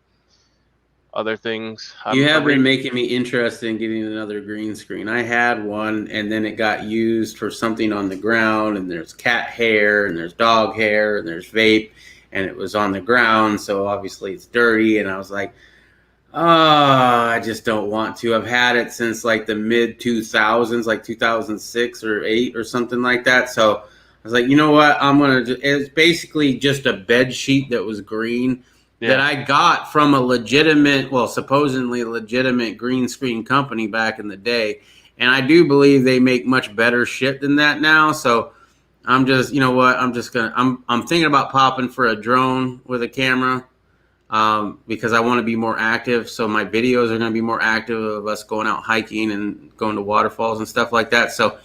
other things. You have been making me interested in getting another green screen. I had one, and then it got used for something on the ground, and there's cat hair, and there's dog hair, and there's vape, and it was on the ground, so obviously it's dirty, and I was like, oh, I just don't want to. I've had it since like the mid-2000s, like 2006 or 8 or something like that, so I was like, you know what, it's basically just a bed sheet that was green, that I got from a legitimate, well, supposedly legitimate green screen company back in the day. And I do believe they make much better shit than that now. So I'm just, you know what, I'm thinking about popping for a drone with a camera because I want to be more active. So my videos are going to be more active of us going out hiking and going to waterfalls and stuff like that. So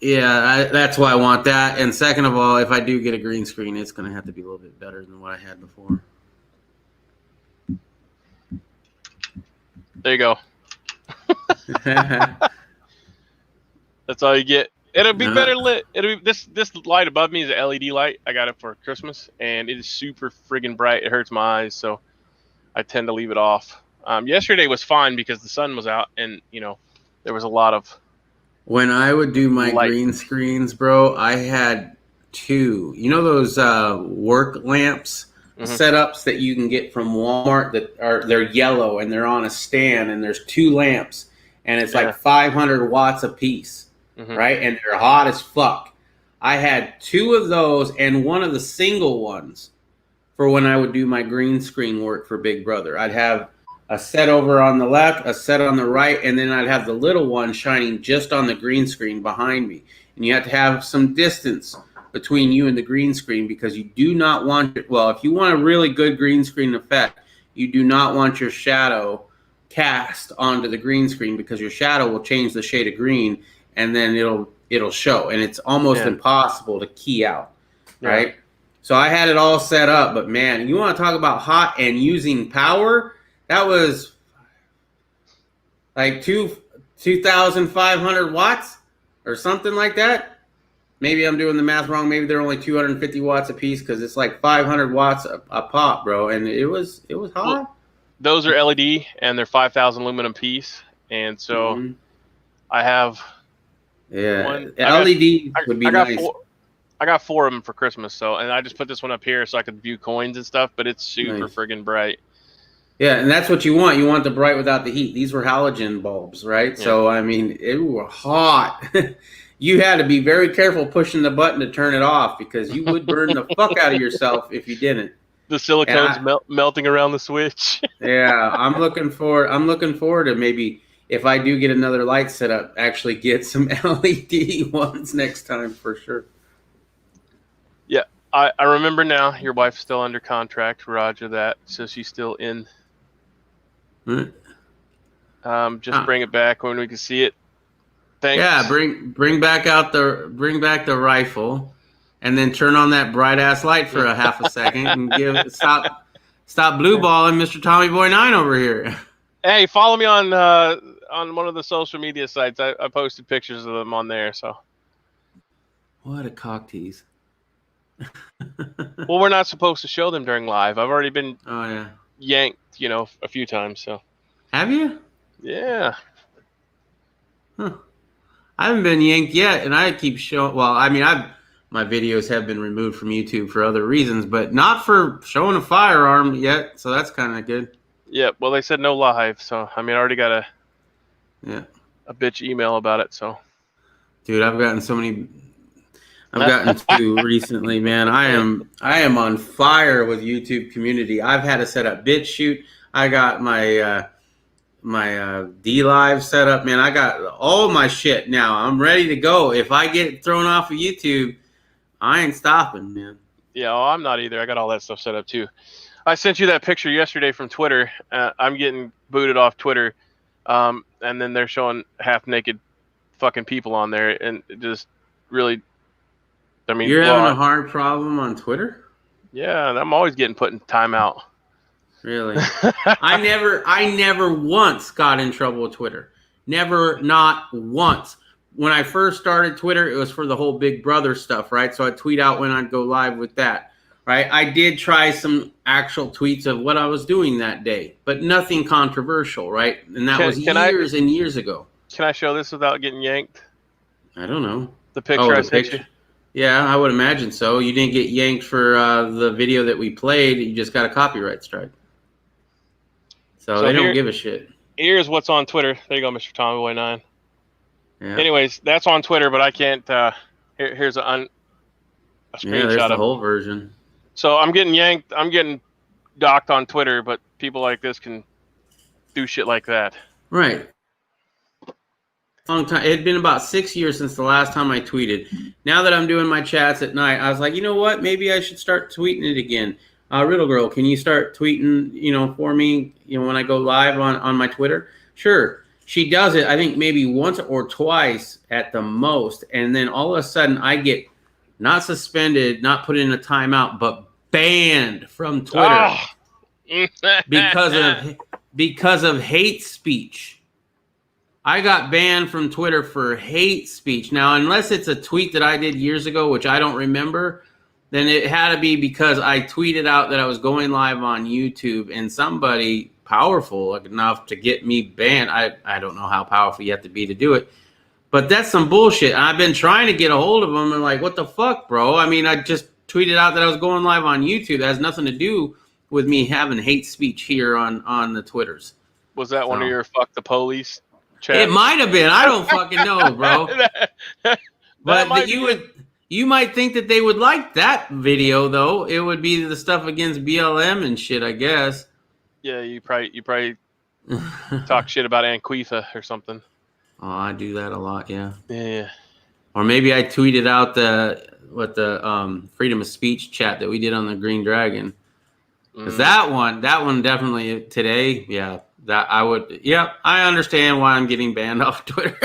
yeah, that's why I want that. And second of all, if I do get a green screen, it's going to have to be a little bit better than what I had before. There you go. That's all you get. It'll be better lit. It'll be this light above me is an LED light. I got it for Christmas, and it is super friggin' bright. It hurts my eyes, so I tend to leave it off. Yesterday was fine because the sun was out, and there was a lot of. When I would do my green screens, bro, I had 2. You know those work lamps setups that you can get from Walmart they're yellow and they're on a stand, and there's 2 lamps, and it's like 500 watts a piece, right? And they're hot as fuck. I had 2 of those and one of the single ones for when I would do my green screen work for Big Brother. I'd have a set over on the left, a set on the right, and then I'd have the little one shining just on the green screen behind me. And you have to have some distance between you and the green screen because you do not want it. Well, if you want a really good green screen effect, you do not want your shadow cast onto the green screen because your shadow will change the shade of green and then it'll show. And it's almost impossible to key out, right? So I had it all set up, but man, you want to talk about hot and using power? That was like 2,500 watts or something like that. Maybe I'm doing the math wrong. Maybe they're only 250 watts a piece because it's like 500 watts a pop, bro. And it was hot. Well, those are LED and they're 5,000 aluminum piece. And so I have one. LED would be nice. I got 4 of them for Christmas. And I just put this one up here so I could view coins and stuff. But it's super friggin' bright. Yeah, and that's what you want. You want the bright without the heat. These were halogen bulbs, right? Yeah. So, I mean, it was hot. You had to be very careful pushing the button to turn it off because you would burn the fuck out of yourself if you didn't. The silicone's melting around the switch. Yeah, I'm looking forward to maybe, if I do get another light set up, actually get some LED ones next time for sure. Yeah, I remember now. Your wife's still under contract. Roger that. So she's still in. Just bring it back when we can see it. Thanks. Yeah, bring back the rifle, and then turn on that bright ass light for a half a second, and stop blue balling Mr. Tommy Boy 9 over here. Hey, follow me on one of the social media sites. I posted pictures of them on there. So. What a cock tease. Well, we're not supposed to show them during live. I've already been yanked, a few times. So. Have you? Yeah. Huh. I haven't been yanked yet, and I keep showing. Well, I mean, my videos have been removed from YouTube for other reasons, but not for showing a firearm yet. So that's kind of good. Yeah. Well, they said no live, so I mean, I already got a bitch email about it. So. Dude, I've gotten two recently, man. I am on fire with YouTube community. I've had to set up BitChute. I got my D Live set up, man. I got all my shit now. I'm ready to go. If I get thrown off of YouTube, I ain't stopping, man. Yeah, well, I'm not either. I got all that stuff set up too. I sent you that picture yesterday from Twitter. I'm getting booted off Twitter, and then they're showing half naked fucking people on there, and it just really. I mean, you're having a hard problem on Twitter? Yeah, I'm always getting put in timeout. Really? I never once got in trouble with Twitter. Never, not once. when I first started Twitter, it was for the whole Big Brother stuff, right? So I'd tweet out when I'd go live with that, right? I did try some actual tweets of what I was doing that day, but nothing controversial, right? And that was years and years ago. Can I show this without getting yanked? I don't know. The picture I sent you? Yeah, I would imagine so. You didn't get yanked for the video that we played. You just got a copyright strike. So they don't give a shit. Here's what's on Twitter. There you go, Mr. Tommy Boy 9. Yeah. Anyways, that's on Twitter, but I can't. Here's a screenshot there's the whole version. So I'm getting yanked. I'm getting docked on Twitter, but people like this can do shit like that. Right. Long time. It had been about 6 years since the last time I tweeted. Now that I'm doing my chats at night, I was like, you know what? Maybe I should start tweeting it again. Riddle Girl, can you start tweeting, for me, when I go live on my Twitter? Sure. She does it, I think, maybe once or twice at the most. And then all of a sudden I get not suspended, not put in a timeout, but banned from Twitter because of hate speech. I got banned from Twitter for hate speech. Now, unless it's a tweet that I did years ago, which I don't remember, then it had to be because I tweeted out that I was going live on YouTube and somebody powerful enough to get me banned. I don't know how powerful you have to be to do it, but that's some bullshit. I've been trying to get a hold of them and like, what the fuck, bro? I mean, I just tweeted out that I was going live on YouTube. That has nothing to do with me having hate speech here on the Twitters. Was that one of your fuck the police chats? It might have been. I don't fucking know, bro. But you might think that they would like that video, though. It would be the stuff against BLM and shit, I guess. Yeah, you probably talk shit about Anquifa or something. Oh, I do that a lot, yeah. Yeah. Or maybe I tweeted out the freedom of speech chat that we did on the Green Dragon. Because that one definitely today, yeah, that I would, yeah, I understand why I'm getting banned off Twitter.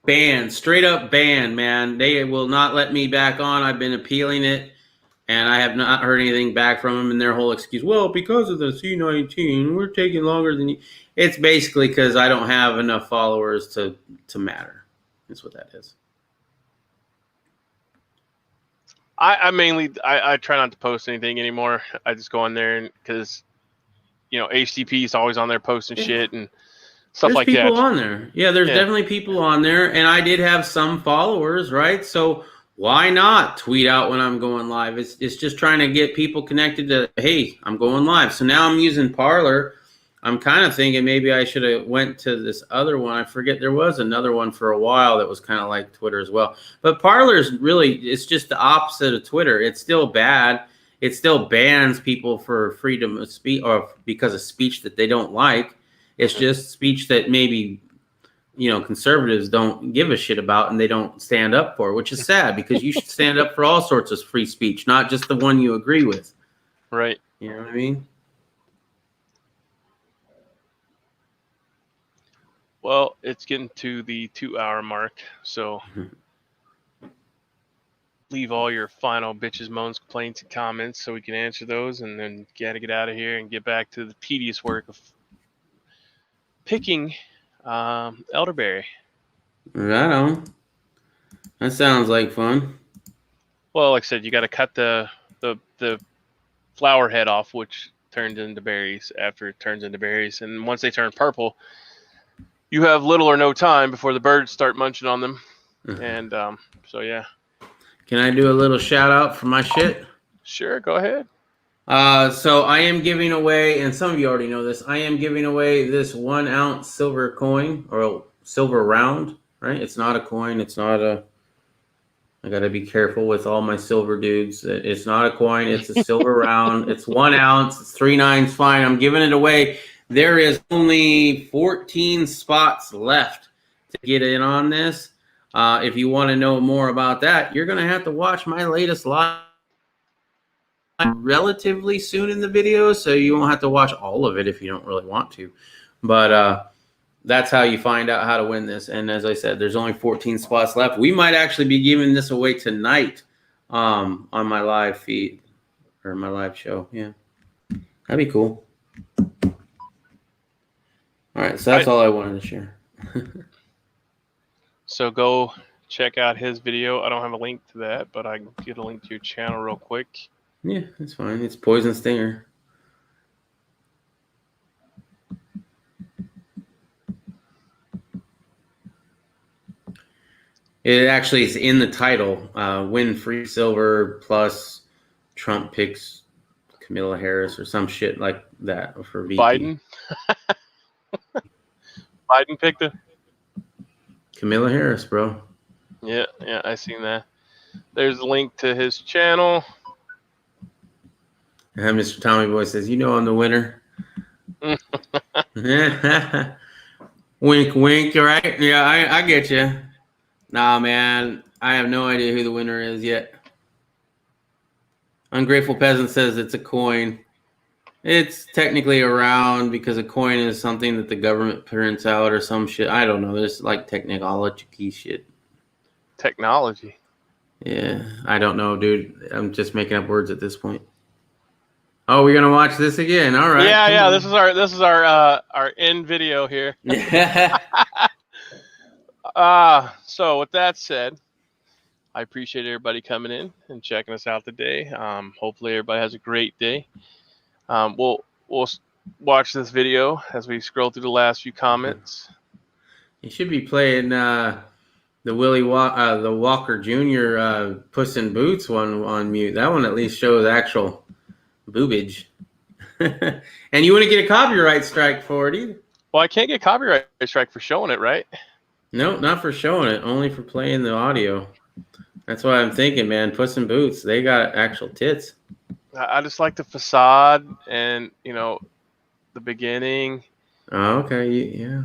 Banned, straight up banned, man. They will not let me back on. I've been appealing it, and I have not heard anything back from them. And their whole excuse, well, because of the C-19, we're taking longer than you. It's basically because I don't have enough followers to matter. That's what that is. I mainly try not to post anything anymore. I just go on there and because HTP is always on there posting shit and stuff like that. There's people on there. Yeah, there's definitely people on there, and I did have some followers, right? So why not tweet out when I'm going live? It's just trying to get people connected to, hey, I'm going live. So now I'm using Parler. I'm kind of thinking maybe I should have went to this other one. I forget, there was another one for a while that was kind of like Twitter as well. But Parler's really, it's just the opposite of Twitter. It's still bad. It still bans people for freedom of speech or because of speech that they don't like. It's just speech that maybe, conservatives don't give a shit about and they don't stand up for, which is sad because you should stand up for all sorts of free speech, not just the one you agree with. Right. You know what I mean? Well, it's getting to the 2-hour mark, so leave all your final bitches, moans, complaints, and comments so we can answer those, and then gotta get out of here and get back to the tedious work of picking elderberry. Right on. That sounds like fun. Well, like I said, you got to cut the flower head off, which turns into berries after it turns into berries, and once they turn purple, you have little or no time before the birds start munching on them. And so, yeah. Can I do a little shout out for my shit? Sure, go ahead. So I am giving away, and some of you already know this, I am giving away this 1 ounce silver coin or silver round, right? It's not a coin. It's not I got to be careful with all my silver dudes. It's not a coin. It's a silver round. It's 1 ounce. It's 3 9s fine. I'm giving it away. There is only 14 spots left to get in on this. If you want to know more about that, you're going to have to watch my latest live relatively soon in the video, so you won't have to watch all of it if you don't really want to. But that's how you find out how to win this. And as I said, there's only 14 spots left. We might actually be giving this away tonight on my live feed or my live show. Yeah, that'd be cool. All right, so that's all I wanted to share. So go check out his video. I don't have a link to that, but I can get a link to your channel real quick. Yeah, that's fine. It's Poison Stinger. It actually is in the title. Win free silver plus Trump picks Kamala Harris or some shit like that for VP. Biden? Biden picked her? Kamala Harris, bro. Yeah, I seen that. There's a link to his channel. And Mr. Tommy Boy says, I'm the winner. Wink, wink, right? Yeah, I get you. Nah, man, I have no idea who the winner is yet. Ungrateful Peasant says it's a coin. It's technically a round because a coin is something that the government prints out or some shit. I don't know. There's like technology shit. Technology? Yeah, I don't know, dude. I'm just making up words at this point. Oh, we're gonna watch this again. All right. Yeah. This is our end video here. So with that said, I appreciate everybody coming in and checking us out today. Hopefully everybody has a great day. We'll watch this video as we scroll through the last few comments. You should be playing the the Walker Jr. Puss in Boots one on mute. That one at least shows actual boobage. And you wouldn't get a copyright strike for it either. Well, I can't get copyright strike for showing it, right? No, not for showing it, only for playing the audio. That's why I'm thinking, man, Puss in Boots, they got actual tits. I just like the facade and, the beginning. Oh, okay, yeah.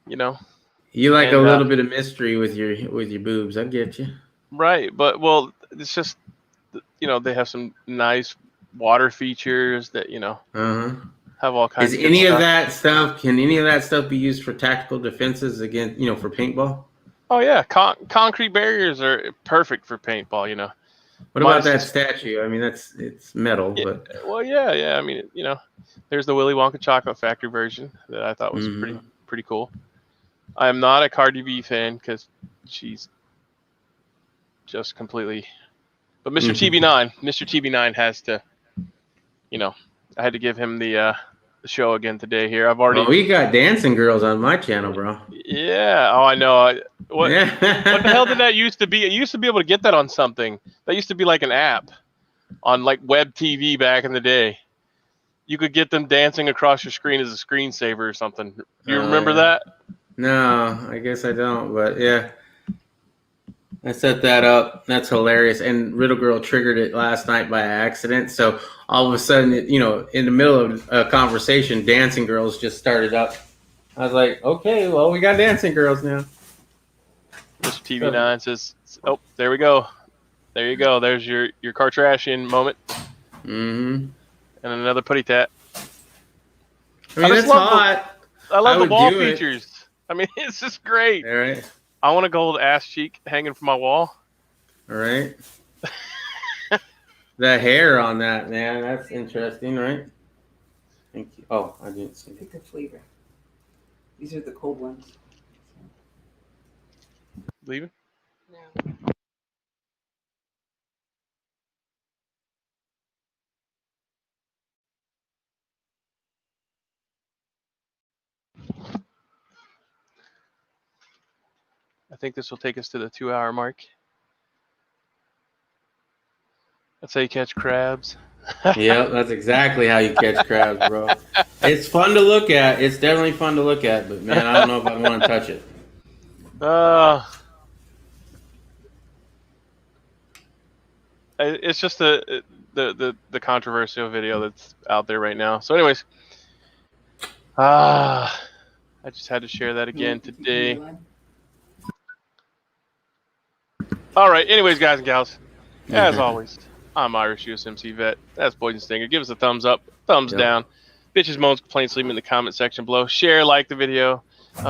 You like a little bit of mystery with your boobs. I get you. Right, but it's just, they have some nice water features that have all kinds. Is any of that stuff? Can any of that stuff be used for tactical defenses against for paintball? Oh yeah, concrete barriers are perfect for paintball. What about that statue? I mean, it's metal, but well, yeah. I mean, there's the Willy Wonka Chocolate Factory version that I thought was pretty cool. I am not a Cardi B fan because she's just completely. But Mr. TB9 has to. I had to give him the show again today. Here, I've already. Oh, we got dancing girls on my channel, bro. Yeah. Oh, I know. What the hell did that used to be? It used to be able to get that on something. That used to be like an app on like web TV back in the day. You could get them dancing across your screen as a screensaver or something. You remember that? No, I guess I don't. But yeah, I set that up. That's hilarious. And Riddle Girl triggered it last night by accident. So all of a sudden, in the middle of a conversation, dancing girls just started up. I was like, okay, well, we got dancing girls now. Mr. TV9 says, oh, there we go. There you go. There's your Kartrashian moment. Mm-hmm. And another putty tat. I mean, that's hot. I love the wall features. I mean, it's just great. All right. I want a gold ass cheek hanging from my wall. All right. The hair on that, man, that's interesting, right? Thank you. Oh, I didn't see it. Pick a flavor. These are the cold ones. Leaving? No. I think this will take us to the 2-hour mark. That's how you catch crabs. Yep, that's exactly how you catch crabs, bro. It's fun to look at. It's definitely fun to look at, but man, I don't know if I want to touch it. It's just the controversial video that's out there right now. So, anyways, I just had to share that again today. All right. Anyways, guys and gals, as always, I'm Irish USMC Vet. That's Poison Stinger. Give us a thumbs up, thumbs down. Bitches, moans, complaints, leave them in the comment section below. Share, like the video,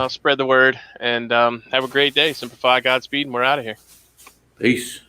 spread the word, and have a great day. Simplify, Godspeed, and we're out of here. Peace.